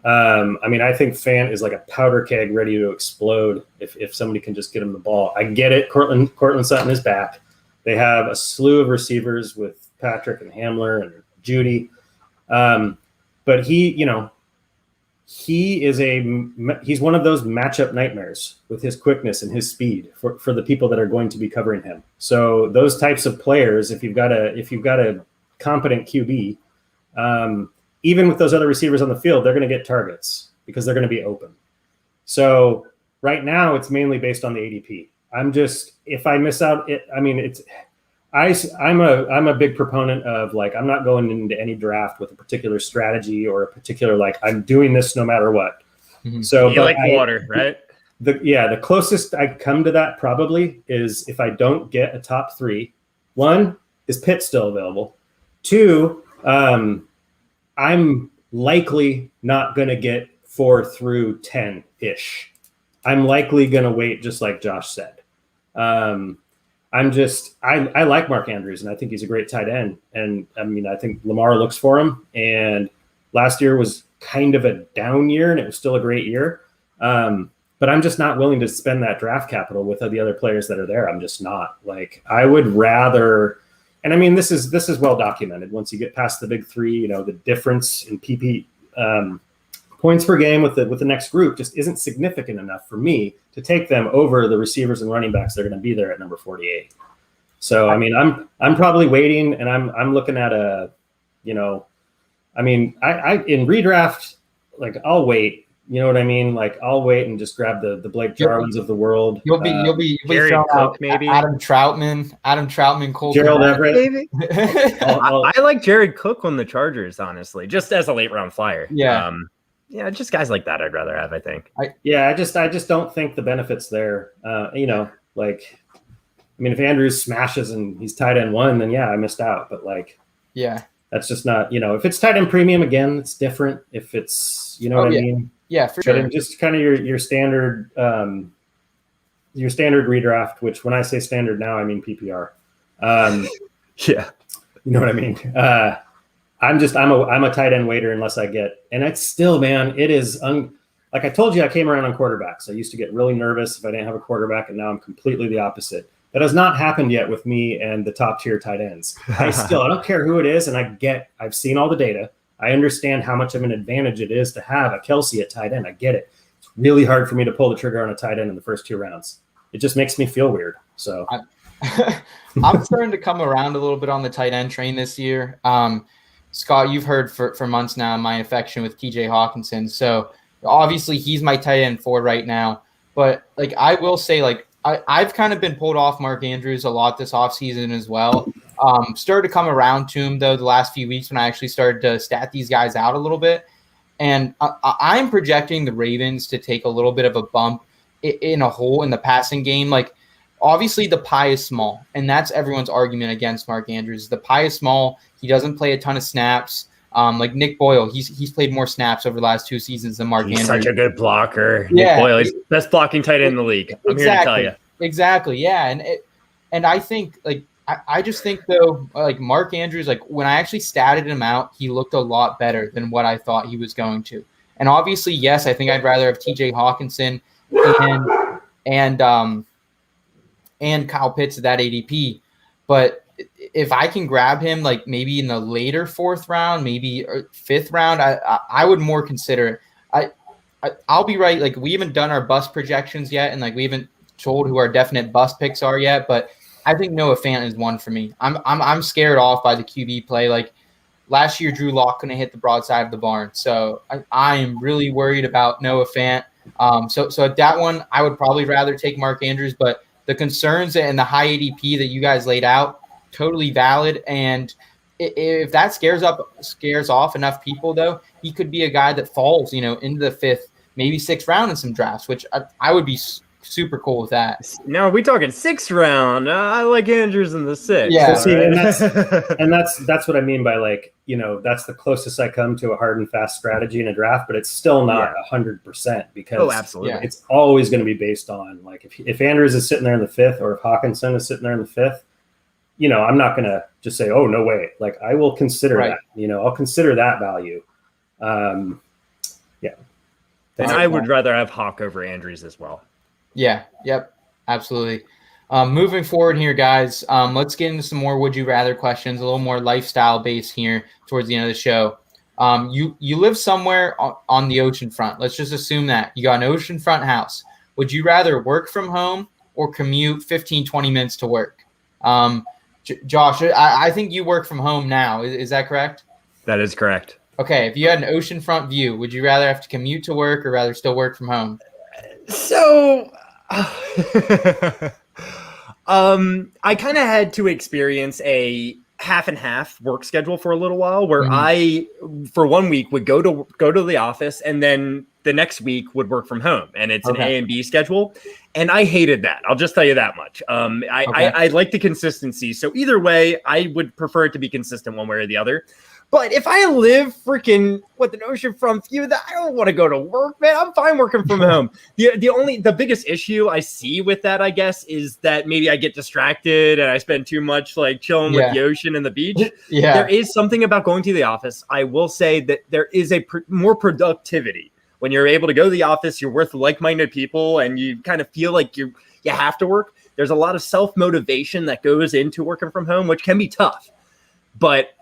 Speaker 3: I think Fant is like a powder keg ready to explode if somebody can just get him the ball. I get it. Cortland Sutton is back. They have a slew of receivers with Patrick and Hamler and Judy. But he's one of those matchup nightmares with his quickness and his speed for the people that are going to be covering him. So those types of players, if you've got a competent QB, even with those other receivers on the field, they're going to get targets because they're going to be open. So right now it's mainly based on the ADP. If I miss out, I'm a big proponent of, like, I'm not going into any draft with a particular strategy or a particular, like, I'm doing this no matter what. Mm-hmm. So
Speaker 5: you like water, right?
Speaker 3: The closest I come to that probably is if I don't get a top 3. 1, is Pitt still available? 2, I'm likely not going to get 4 through 10-ish. I'm likely going to wait, just like Josh said. I like Mark Andrews, and I think he's a great tight end. And I think Lamar looks for him. And last year was kind of a down year, and it was still a great year. But I'm just not willing to spend that draft capital with the other players that are there. I'm just not. Like, I would rather. And this is well documented. Once you get past the big 3, the difference in PP points per game with the next group just isn't significant enough for me to take them over the receivers and running backs that are going to be there at number 48. So I'm probably waiting, and I'm looking at I in redraft, like, I'll wait You know what I mean? Like I'll wait and just grab the Blake Jarwins of the world.
Speaker 1: You'll be
Speaker 5: Jared
Speaker 1: throwing
Speaker 5: Cook,
Speaker 1: out
Speaker 5: maybe.
Speaker 1: Adam Troutman, Cole
Speaker 3: Gerald
Speaker 1: Kmet.
Speaker 3: Everett.
Speaker 5: Maybe.
Speaker 3: I'll-
Speaker 5: I like Jared Cook on the Chargers, honestly, just as a late round flyer.
Speaker 1: Yeah.
Speaker 5: Yeah, just guys like that I'd rather have, I think.
Speaker 3: I just don't think the benefits there. Like, I mean, if Andrews smashes and he's tight end 1, then yeah, I missed out. But like,
Speaker 1: Yeah.
Speaker 3: that's just not, if it's tight end premium again, it's different. If it's, what I mean?
Speaker 1: Yeah, for
Speaker 3: But
Speaker 1: sure.
Speaker 3: in just kind of your standard redraft, which when I say standard now, I mean PPR.
Speaker 5: Yeah.
Speaker 3: You know what I mean? I'm a tight end waiter unless I get, and it's still, man, it is like I told you, I came around on quarterbacks. I used to get really nervous if I didn't have a quarterback, and now I'm completely the opposite. That has not happened yet with me and the top tier tight ends. I don't care who it is, and I've seen all the data. I understand how much of an advantage it is to have a Kelsey at tight end. I get it. It's really hard for me to pull the trigger on a tight end in the first 2 rounds. It just makes me feel weird. So
Speaker 1: I'm starting to come around a little bit on the tight end train this year. Scott, you've heard for months now my affection with TJ Hawkinson. So obviously he's my tight end 4 right now. But like I will say, like I've kind of been pulled off Mark Andrews a lot this offseason as well. Started to come around to him, though, the last few weeks when I actually started to stat these guys out a little bit. And I'm projecting the Ravens to take a little bit of a bump in a hole in the passing game. Like, obviously, the pie is small, and that's everyone's argument against Mark Andrews. The pie is small. He doesn't play a ton of snaps. Like Nick Boyle, he's played more snaps over the last 2 seasons than Mark Andrews.
Speaker 5: He's such a good blocker.
Speaker 1: Yeah.
Speaker 5: Nick Boyle, he's the best blocking tight end in the league. I'm here to tell you.
Speaker 1: Exactly, yeah. And I think, like, I just think, though, like Mark Andrews, like when I actually statted him out, he looked a lot better than what I thought he was going to. And obviously, yes, I think I'd rather have TJ Hawkinson and Kyle Pitts at that ADP. But if I can grab him, like maybe in the later 4th round, maybe 5th round, I would more consider it. I'll be right. Like, we haven't done our bust projections yet, and like we haven't told who our definite bust picks are yet, but I think Noah Fant is one for me. I'm scared off by the QB play. Like last year, Drew Lock couldn't hit the broadside of the barn, so I am really worried about Noah Fant. So at that one, I would probably rather take Mark Andrews, but the concerns and the high ADP that you guys laid out, totally valid. And if that scares off enough people, though, he could be a guy that falls, into the 5th, maybe 6th round in some drafts, which I would be super cool with that.
Speaker 5: Now, are we talking 6th round? I like Andrews in the 6th.
Speaker 1: Yeah.
Speaker 3: See,
Speaker 5: right?
Speaker 3: and that's what I mean by, like, that's the closest I come to a hard and fast strategy in a draft, but it's still not 100% because
Speaker 5: absolutely.
Speaker 3: It's always going to be based on, like, if Andrews is sitting there in the 5th or if Hawkinson is sitting there in the 5th, I'm not going to just say, oh, no way. Like, I will consider that, I'll consider that value. Yeah.
Speaker 5: And I would rather have Hawk over Andrews as well.
Speaker 1: Yeah. Yep. Absolutely. Moving forward here, guys, let's get into some more would you rather questions, a little more lifestyle based here towards the end of the show. You live somewhere on the ocean front. Let's just assume that you got an oceanfront house. Would you rather work from home or commute 15, 20 minutes to work? Josh, I think you work from home now. Is that correct?
Speaker 5: That is correct.
Speaker 1: Okay. If you had an oceanfront view, would you rather have to commute to work or rather still work from home?
Speaker 5: So, I kind of had to experience a half and half work schedule for a little while where I, for 1 week, would go to the office and then the next week would work from home, and it's an A and B schedule. And I hated that. I'll just tell you that much. I like the consistency. So either way, I would prefer it to be consistent one way or the other. But if I live freaking with an oceanfront view, I don't want to go to work, man. I'm fine working from home. The biggest issue I see with that, I guess, is that maybe I get distracted and I spend too much like chilling with the ocean and the beach.
Speaker 1: Yeah.
Speaker 5: There is something about going to the office. I will say that there is more productivity when you're able to go to the office. You're with like-minded people and you kind of feel like you have to work. There's a lot of self-motivation that goes into working from home, which can be tough. But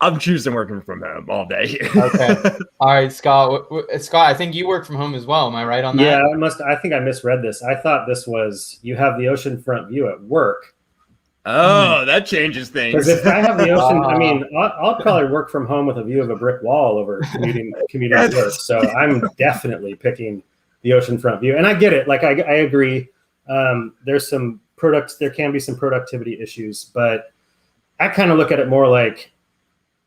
Speaker 5: I'm choosing working from home all day.
Speaker 1: Okay. All right, Scott. Scott, I think you work from home as well. Am I right on that?
Speaker 3: Yeah, I think I misread this. I thought this was you have the oceanfront view at work,
Speaker 5: Oh, that changes things.
Speaker 3: Because if I have the ocean, I mean, I'll probably work from home with a view of a brick wall over commuting to work. So I'm definitely picking the oceanfront view. And I get it. Like, I agree. There can be some productivity issues, but I kind of look at it more like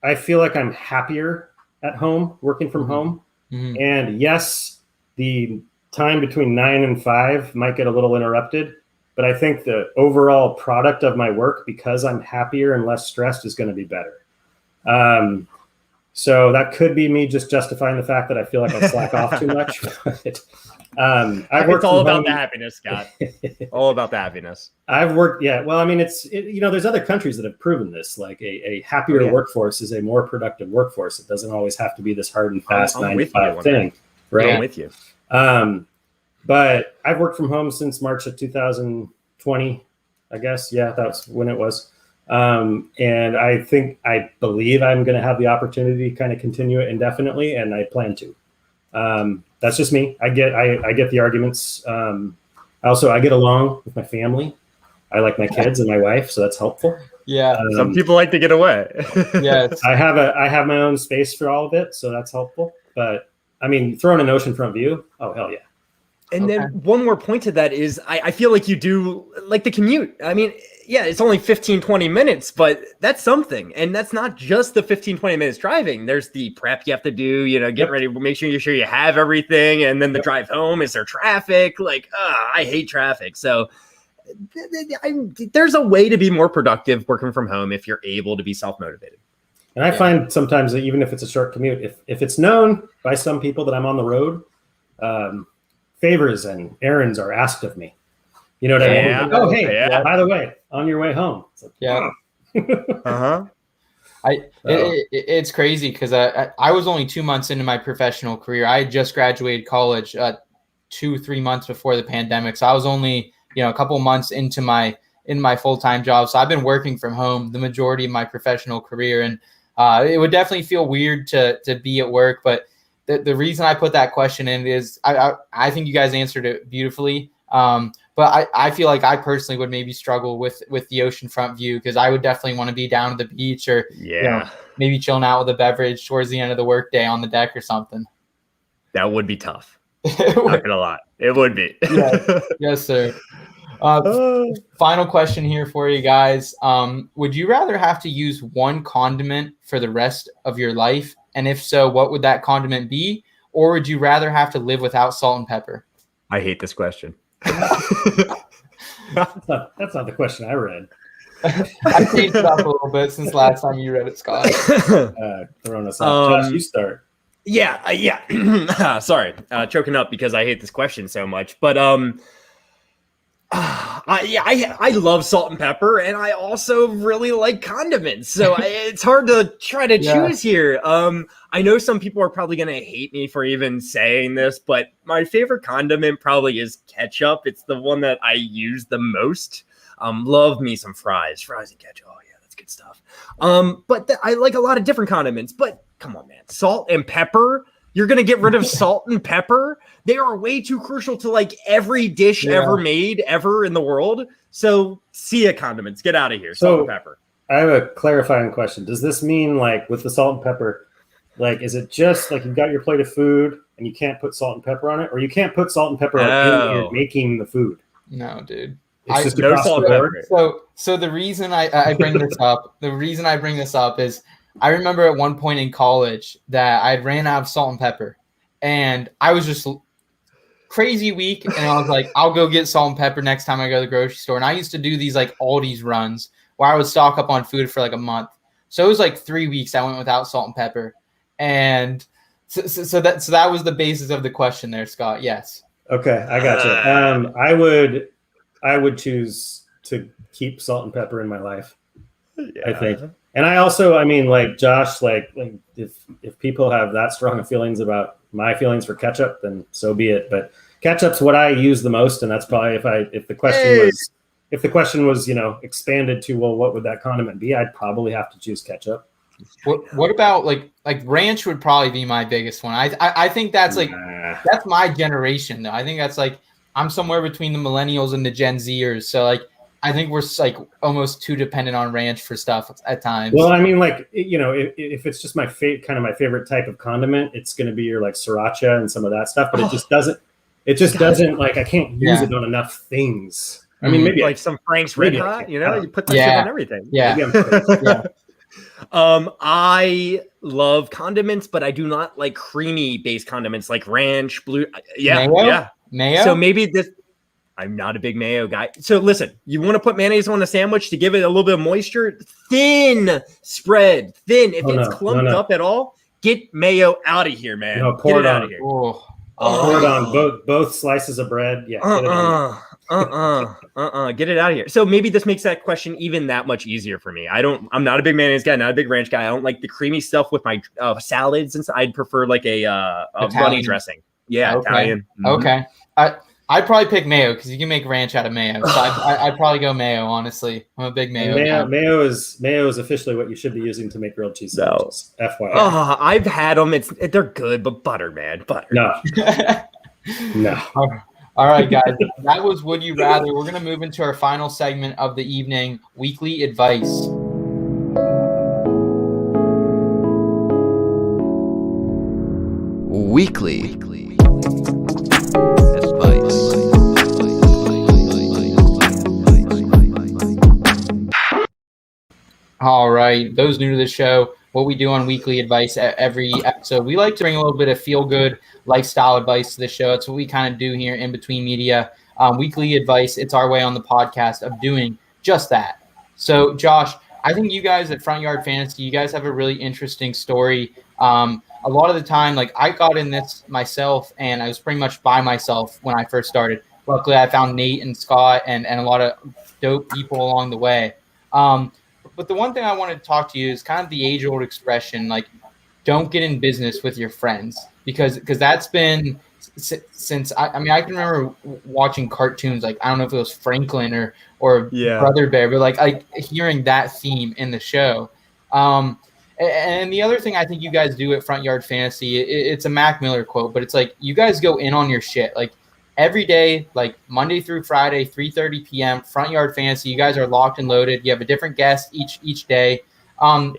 Speaker 3: I feel like I'm happier at home, working from home. Mm-hmm. And yes, the time between 9 and 5 might get a little interrupted, but I think the overall product of my work, because I'm happier and less stressed, is going to be better. So that could be me just justifying the fact that I feel like I slack off too much.
Speaker 5: It's all about the happiness, Scott. All about the happiness.
Speaker 3: I've worked, Well, I mean, there's other countries that have proven this. Like a happier workforce is a more productive workforce. It doesn't always have to be this hard and fast 9 to 5 thing, right?
Speaker 5: I'm with you.
Speaker 3: But I've worked from home since March of 2020, I guess. Yeah, that's when it was. And I believe I'm going to have the opportunity to kind of continue it indefinitely, and I plan to. That's just me. I get the arguments. I get along with my family. I like my kids and my wife, so that's helpful.
Speaker 5: Yeah. Some people like to get away.
Speaker 3: Yes. I have my own space for all of it, so that's helpful. But I mean, throwing an oceanfront view, oh hell yeah.
Speaker 5: And then one more point to that is I feel like you do like the commute. I mean, yeah, it's only 15, 20 minutes, but that's something. And that's not just the 15, 20 minutes driving. There's the prep you have to do, get ready, make sure you have everything. And then the drive home, is there traffic? Like, I hate traffic. So there's a way to be more productive working from home if you're able to be self-motivated.
Speaker 3: And I find sometimes that even if it's a short commute, if it's known by some people that I'm on the road, favors and errands are asked of me. You know what I mean? Oh, hey, by the way, on your way home. It's like,
Speaker 1: It's crazy because I was only 2 months into my professional career. I had just graduated college 2-3 months before the pandemic. So I was only, a couple months into my full-time job. So I've been working from home the majority of my professional career. And it would definitely feel weird to be at work. But the reason I put that question in is I think you guys answered it beautifully. But I feel like I personally would maybe struggle with the oceanfront view because I would definitely want to be down at the beach or maybe chilling out with a beverage towards the end of the workday on the deck or something.
Speaker 5: That would be tough. Not gonna lie, it would be.
Speaker 1: Yes, sir. Final question here for you guys. Would you rather have to use one condiment for the rest of your life? And if so, what would that condiment be? Or would you rather have to live without salt and pepper?
Speaker 5: I hate this question.
Speaker 3: That's not the question I read.
Speaker 1: I changed it up a little bit since last time you read it, Scott.
Speaker 3: Throwing us off. Josh, you start.
Speaker 5: Yeah. Sorry, choking up because I hate this question so much. But I love salt and pepper, and I also really like condiments. So it's hard to try to choose here. I know some people are probably going to hate me for even saying this, but my favorite condiment probably is ketchup. It's the one that I use the most. Love me some fries and ketchup. Oh yeah, that's good stuff. But I like a lot of different condiments. But come on, man, salt and pepper. You're going to get rid of salt and pepper? They are way too crucial to like every dish ever made ever in the world. So see ya condiments. Get out of here. Salt and pepper.
Speaker 3: I have a clarifying question. Does this mean like with the salt and pepper, like is it just like you've got your plate of food and you can't put salt and pepper on it? Or you can't put salt and pepper in when you're making the food?
Speaker 1: No, dude.
Speaker 3: It's just no salt and pepper.
Speaker 1: So the reason I bring this up, is I remember at one point in college that I ran out of salt and pepper, and I was just crazy weak, and I was like, I'll go get salt and pepper next time I go to the grocery store. And I used to do these like Aldi's runs where I would stock up on food for like a month. So it was like 3 weeks I went without salt and pepper, and so that was the basis of the question there, Scott. Yes.
Speaker 3: Okay, I got you. I would choose to keep salt and pepper in my life. I think. And I also, I mean, like Josh, like if people have that strong of feelings about my feelings for ketchup, then so be it. But ketchup's what I use the most, and that's probably if the question was expanded to, well, what would that condiment be? I'd probably have to choose ketchup.
Speaker 1: What about like ranch would probably be my biggest one. I think that's that's my generation though. I think that's like I'm somewhere between the millennials and the Gen Zers. So like I think we're like almost too dependent on ranch for stuff at times.
Speaker 3: Well, I mean, like, you know, if it's just my favorite type of condiment, it's going to be your like sriracha and some of that stuff. But it just doesn't like I can't use it on enough things. I mean, maybe
Speaker 5: like some Frank's Red Hot, you know, you put that shit on everything.
Speaker 1: Yeah.
Speaker 5: I love condiments, but I do not like creamy based condiments like ranch, blue.
Speaker 1: Mayo.
Speaker 5: So maybe this. I'm not a big mayo guy. So listen, you want to put mayonnaise on a sandwich to give it a little bit of moisture, thin spread, thin. If it's clumped up at all, get mayo out of here, man.
Speaker 3: No, pour it
Speaker 5: out
Speaker 3: on.
Speaker 5: of here.
Speaker 3: Pour it on both slices of bread. Yeah.
Speaker 5: Get it out of here. So maybe this makes that question even that much easier for me. I'm not a big mayonnaise guy, not a big ranch guy. I don't like the creamy stuff with my salads, and so I'd prefer like a bunny dressing. Yeah,
Speaker 1: okay.
Speaker 5: Italian.
Speaker 1: Okay. I'd probably pick mayo because you can make ranch out of mayo. So I'd probably go mayo. Honestly, I'm a big mayo guy.
Speaker 3: Mayo is officially what you should be using to make grilled cheese sandwiches. FYI.
Speaker 5: I've had them. They're good, but butter, man, butter.
Speaker 3: No.
Speaker 1: All right, guys. That was Would You Rather. We're gonna move into our final segment of the evening: weekly advice.
Speaker 4: Weekly.
Speaker 1: All right. Those new to the show, what we do on weekly advice every episode, we like to bring a little bit of feel-good lifestyle advice to the show. That's what we kind of do here in Between Media. Weekly advice, it's our way on the podcast of doing just that. So, Josh, I think you guys at Front Yard Fantasy, you guys have a really interesting story. A lot of the time, like I got in this myself, and I was pretty much by myself when I first started. Luckily, I found Nate and Scott and a lot of dope people along the way. But the one thing I wanted to talk to you is kind of the age-old expression, like, don't get in business with your friends, because that's been since I mean, I can remember watching cartoons, like, I don't know if it was Franklin or Brother Bear, but like hearing that theme in the show. And the other thing I think you guys do at Front Yard Fantasy, it's a Mac Miller quote, but it's like you guys go in on your shit. Like every day, like Monday through Friday, 3:30 p.m., Front Yard Fantasy, you guys are locked and loaded. You have a different guest each day. Can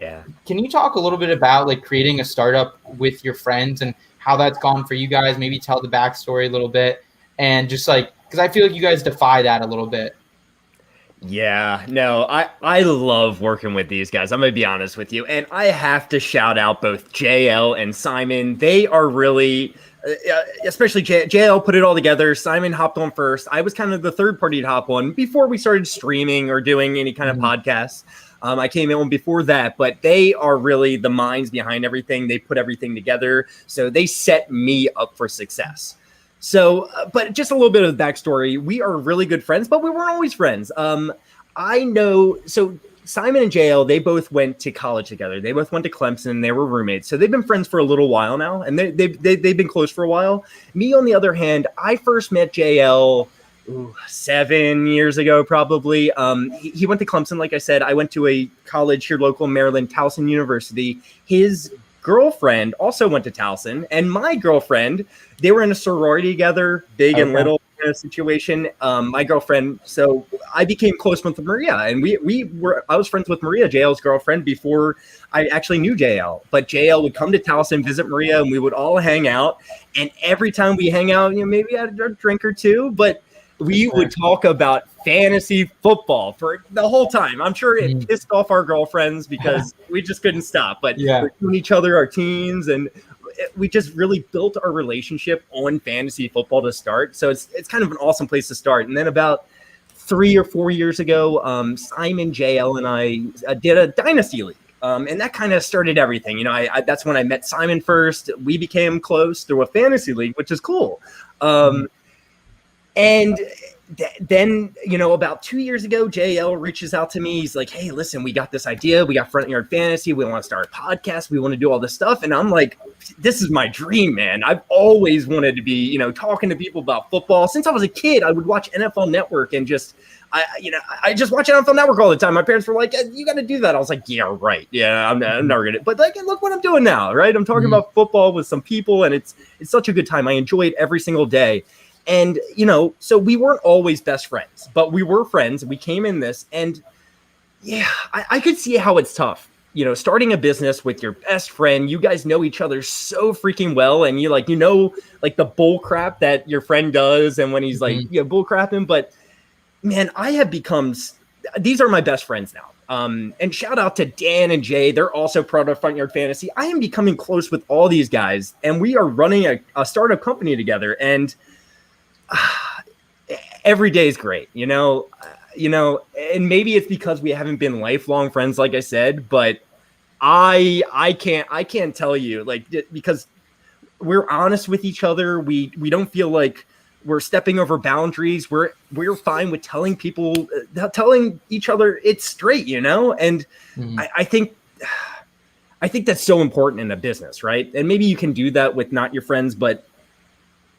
Speaker 1: you talk a little bit about like creating a startup with your friends and how that's gone for you guys? Maybe tell the backstory a little bit, and just like, because I feel like you guys defy that a little bit.
Speaker 5: Yeah, no, I love working with these guys. I'm going to be honest with you. And I have to shout out both JL and Simon. They are really, especially JL put it all together. Simon hopped on first. I was kind of the third party to hop on before we started streaming or doing any kind of podcasts. I came in before that, but they are really the minds behind everything. They put everything together. So they set me up for success. So, but just a little bit of the backstory. We are really good friends, but we weren't always friends. I know, so Simon and JL, they both went to college together. They both went to Clemson. They were roommates. So they've been friends for a little while now, and they've been close for a while. Me, on the other hand, I first met JL 7 years ago, probably. He went to Clemson, like I said. I went to a college here local in Maryland, Towson University. His girlfriend also went to Towson, and my girlfriend, they were in a sorority together, big and little kind of situation. My girlfriend, so I became close with Maria, and I was friends with Maria, JL's girlfriend, before I actually knew JL. But JL would come to Towson, visit Maria, and we would all hang out. And every time we hang out, maybe I had a drink or two, but we would talk about fantasy football for the whole time. I'm sure it pissed off our girlfriends because we just couldn't stop. But we're doing each other, our teams, and we just really built our relationship on fantasy football to start. So it's kind of an awesome place to start. And then about 3 or 4 years ago, Simon, JL, and I did a dynasty league. And that kind of started everything. That's when I met Simon first. We became close through a fantasy league, which is cool. And then, about 2 years ago, JL reaches out to me. He's like, hey, listen, we got this idea. We got Front Yard Fantasy. We want to start a podcast. We want to do all this stuff. And I'm like, this is my dream, man. I've always wanted to be, talking to people about football. Since I was a kid, I would watch NFL Network and I just watch NFL Network all the time. My parents were like, you got to do that. I was like, yeah, right. Yeah, I'm never going to. But look what I'm doing now, right? I'm talking about football with some people, and it's such a good time. I enjoy it every single day. And, so we weren't always best friends, but we were friends. We came in this, and yeah, I could see how it's tough. Starting a business with your best friend, you guys know each other so freaking well. And like the bull crap that your friend does. And when he's like, bull crapping, but man, these are my best friends now. And shout out to Dan and Jay. They're also part of Front Yard Fantasy. I am becoming close with all these guys, and we are running a startup company together. And every day is great, and maybe it's because we haven't been lifelong friends, like I said, but I can't tell you, like, because we're honest with each other. We don't feel like we're stepping over boundaries. We're fine with telling each other it's straight, and I think that's so important in a business, right? And maybe you can do that with not your friends, but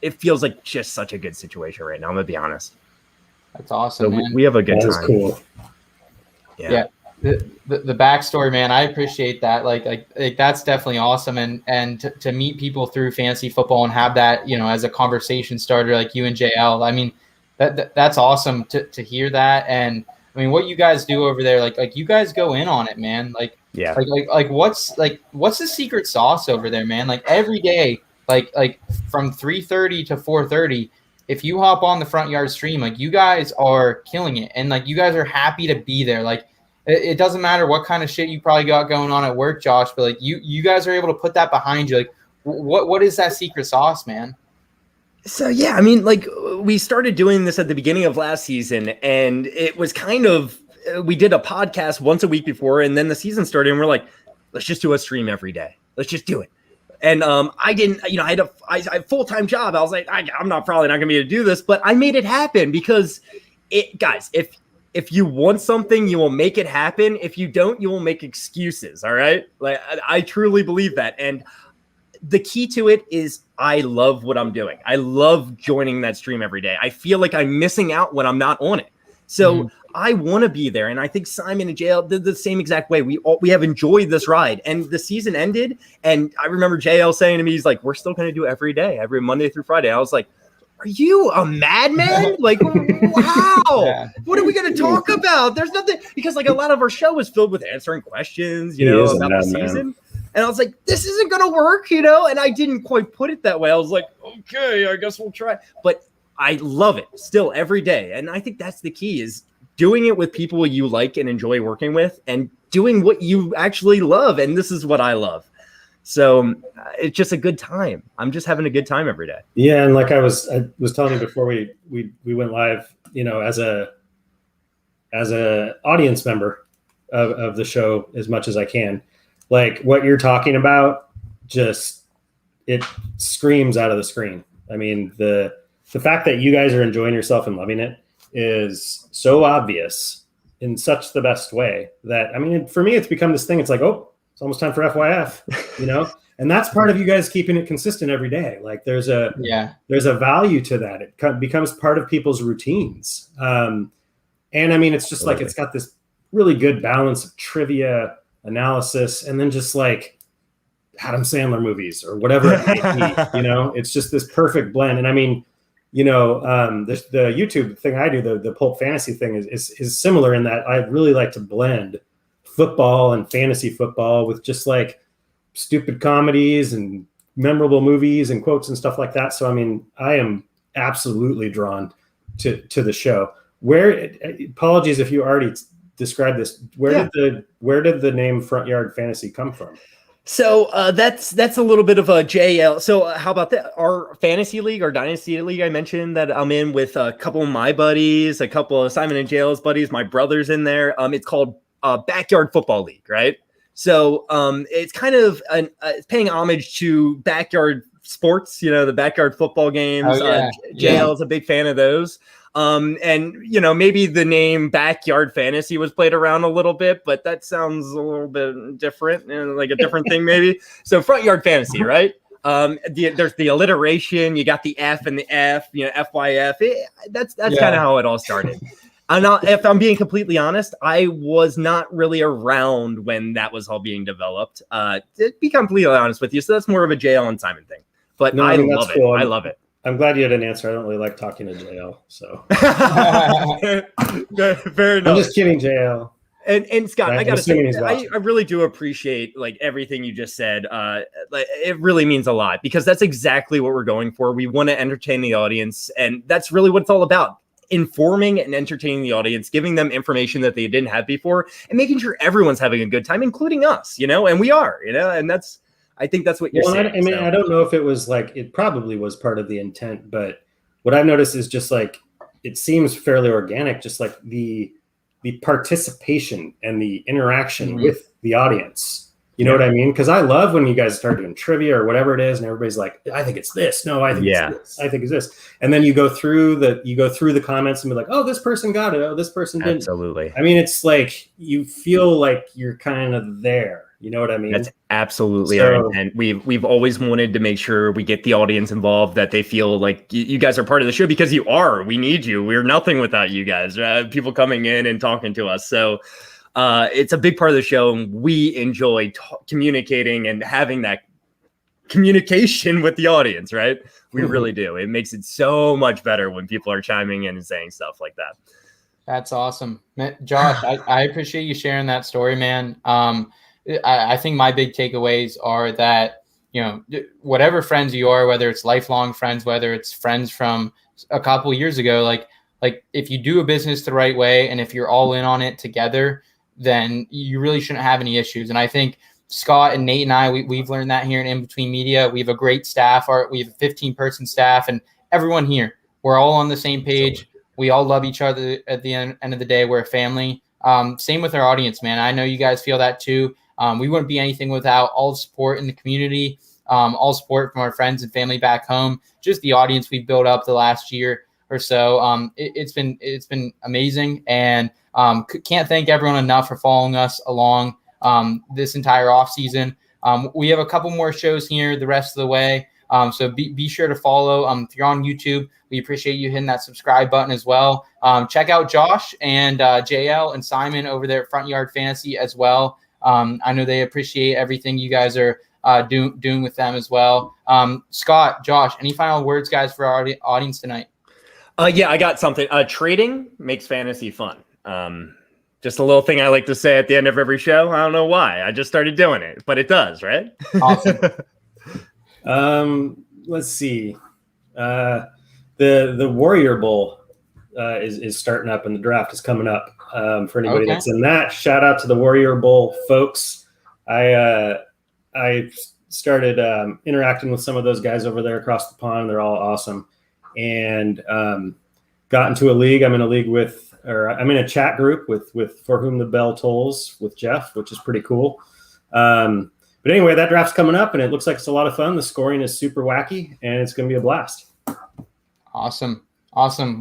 Speaker 5: it feels like just such a good situation right now. I'm gonna be honest.
Speaker 1: That's awesome.
Speaker 5: So we have a good time.
Speaker 3: That is cool.
Speaker 1: Yeah. The backstory, man, I appreciate that. Like that's definitely awesome. And to meet people through fantasy football and have that, as a conversation starter, like you and JL, I mean, that's awesome to hear that. And I mean, what you guys do over there, like you guys go in on it, man. Like,
Speaker 5: yeah,
Speaker 1: like what's the secret sauce over there, man? Like every day, like from 3:30 to 4:30, if you hop on the Front Yard stream, like you guys are killing it. And like you guys are happy to be there. Like it doesn't matter what kind of shit you probably got going on at work, Josh, but like you guys are able to put that behind you. Like what is that secret sauce, man?
Speaker 5: So, yeah, I mean, like we started doing this at the beginning of last season, and it was kind of, we did a podcast once a week before, and then the season started, and we're like, let's just do a stream every day. Let's just do it. And I didn't, I had a full-time job. I was like, I'm probably not going to be able to do this, but I made it happen because guys, if you want something, you will make it happen. If you don't, you will make excuses. All right. Like I truly believe that. And the key to it is I love what I'm doing. I love joining that stream every day. I feel like I'm missing out when I'm not on it. So I want to be there. And I think Simon and JL did the same exact way. We have enjoyed this ride, and the season ended. And I remember JL saying to me, he's like, we're still going to do every day, every Monday through Friday. I was like, are you a madman? Like, wow. Yeah. What are we going to talk about? There's nothing, because like a lot of our show was filled with answering questions, about the season. And I was like, this isn't going to work, and I didn't quite put it that way. I was like, okay, I guess we'll try. But I love it still every day. And I think that's the key, is doing it with people you like and enjoy working with, and doing what you actually love. And this is what I love. So it's just a good time. I'm just having a good time every day.
Speaker 3: Yeah. And like I was telling you before we went live, as a audience member of the show, as much as I can, like what you're talking about, just, it screams out of the screen. I mean, the fact that you guys are enjoying yourself and loving it is so obvious in such the best way that, I mean, for me, it's become this thing. It's like, oh, it's almost time for FYF, and that's part of you guys keeping it consistent every day. Like there's a value to that. It becomes part of people's routines. And I mean, it's just like, it's got this really good balance of trivia, analysis, and then just like Adam Sandler movies or whatever it might be, it's just this perfect blend. And I mean, the YouTube thing I do, the Pulp Fantasy thing is similar in that I really like to blend football and fantasy football with just like stupid comedies and memorable movies and quotes and stuff like that. So, I mean, I am absolutely drawn to the show. Apologies if you already described this. Where did the name Front Yard Fantasy come from?
Speaker 5: So that's a little bit of a JL. So how about that? Our fantasy league, our dynasty league, I mentioned that I'm in with a couple of my buddies, a couple of Simon and JL's buddies, my brother's in there. It's called Backyard Football League, right? So it's kind of it's paying homage to backyard sports, the backyard football games.
Speaker 1: Oh, yeah.
Speaker 5: JL is a big fan of those. And maybe the name Backyard Fantasy was played around a little bit, but that sounds a little bit different and like a different thing maybe. So Front Yard Fantasy, right? There's the alliteration. You got the F and the F, FYF. That's kind of how it all started. If I'm being completely honest, I was not really around when that was all being developed. To be completely honest with you, so that's more of a JL and Simon thing. But I love it. Cool. I love it.
Speaker 3: I'm glad you had an answer. I don't really like talking to JL, so
Speaker 5: Fair enough.
Speaker 3: I'm just kidding, JL.
Speaker 5: And Scott,
Speaker 3: I'm
Speaker 5: I gotta
Speaker 3: assuming
Speaker 5: say,
Speaker 3: he's watching.
Speaker 5: I really do appreciate like everything you just said. Like it really means a lot because that's exactly what we're going for. We want to entertain the audience, and that's really what it's all about. Informing and entertaining the audience, giving them information that they didn't have before, and making sure everyone's having a good time, including us, and we are, and I think that's what you're saying.
Speaker 3: I mean, I don't know if it was like, it probably was part of the intent, but what I've noticed is just like, it seems fairly organic, just like the participation and the interaction with the audience. You know what I mean? Because I love when you guys start doing trivia or whatever it is, and everybody's like, "I think it's this. No, I think it's this. I think it's this." And then you go through the comments and be like, "Oh, this person got it. Oh, this person didn't."
Speaker 5: Absolutely.
Speaker 3: I mean, it's like you feel like you're kind of there. You know what I mean?
Speaker 5: That's absolutely our intent. We've always wanted to make sure we get the audience involved, that they feel like you guys are part of the show, because you are. We need you. We're nothing without you guys. People coming in and talking to us. So it's a big part of the show, and we enjoy communicating and having that communication with the audience, right? We really do. It makes it so much better when people are chiming in and saying stuff like that.
Speaker 1: That's awesome. Josh, I appreciate you sharing that story, man. I think my big takeaways are that, whatever friends you are, whether it's lifelong friends, whether it's friends from a couple of years ago, like if you do a business the right way and if you're all in on it together, then you really shouldn't have any issues. And I think Scott and Nate and I, we've learned that here in Between Media. We have a great staff. We have a 15-person staff, and everyone here, we're all on the same page. We all love each other at the end of the day. We're a family. Same with our audience, man. I know you guys feel that too. We wouldn't be anything without all the support in the community, all support from our friends and family back home, just the audience we've built up the last year or so. It's been amazing, and can't thank everyone enough for following us along this entire off season. We have a couple more shows here the rest of the way, so be sure to follow. If you're on YouTube, we appreciate you hitting that subscribe button as well. Check out Josh and JL and Simon over there at Front Yard Fantasy as well. I know they appreciate everything you guys are doing with them as well. Scott, Josh, any final words, guys, for our audience tonight?
Speaker 5: Yeah, I got something. Trading makes fantasy fun. Just a little thing I like to say at the end of every show. I don't know why. I just started doing it, but it does, right?
Speaker 1: Awesome.
Speaker 3: Let's see. The Warrior Bowl is starting up, and the draft is coming up. For anybody that's in that, shout out to the Warrior Bowl folks. I started interacting with some of those guys over there across the pond. They're all awesome, and got into a league. I'm in a chat group with For Whom the Bell Tolls with Jeff, which is pretty cool. But anyway, that draft's coming up, and it looks like it's a lot of fun. The scoring is super wacky, and it's going to be a blast.
Speaker 1: Awesome.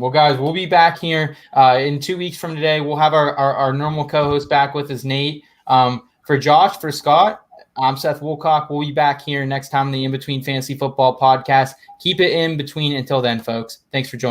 Speaker 1: Well, guys, we'll be back here in 2 weeks from today. We'll have our normal co-host back with us, Nate. For Josh, for Scott, I'm Seth Woolcock. We'll be back here next time in the In Between Fantasy Football podcast. Keep it in between until then, folks. Thanks for joining.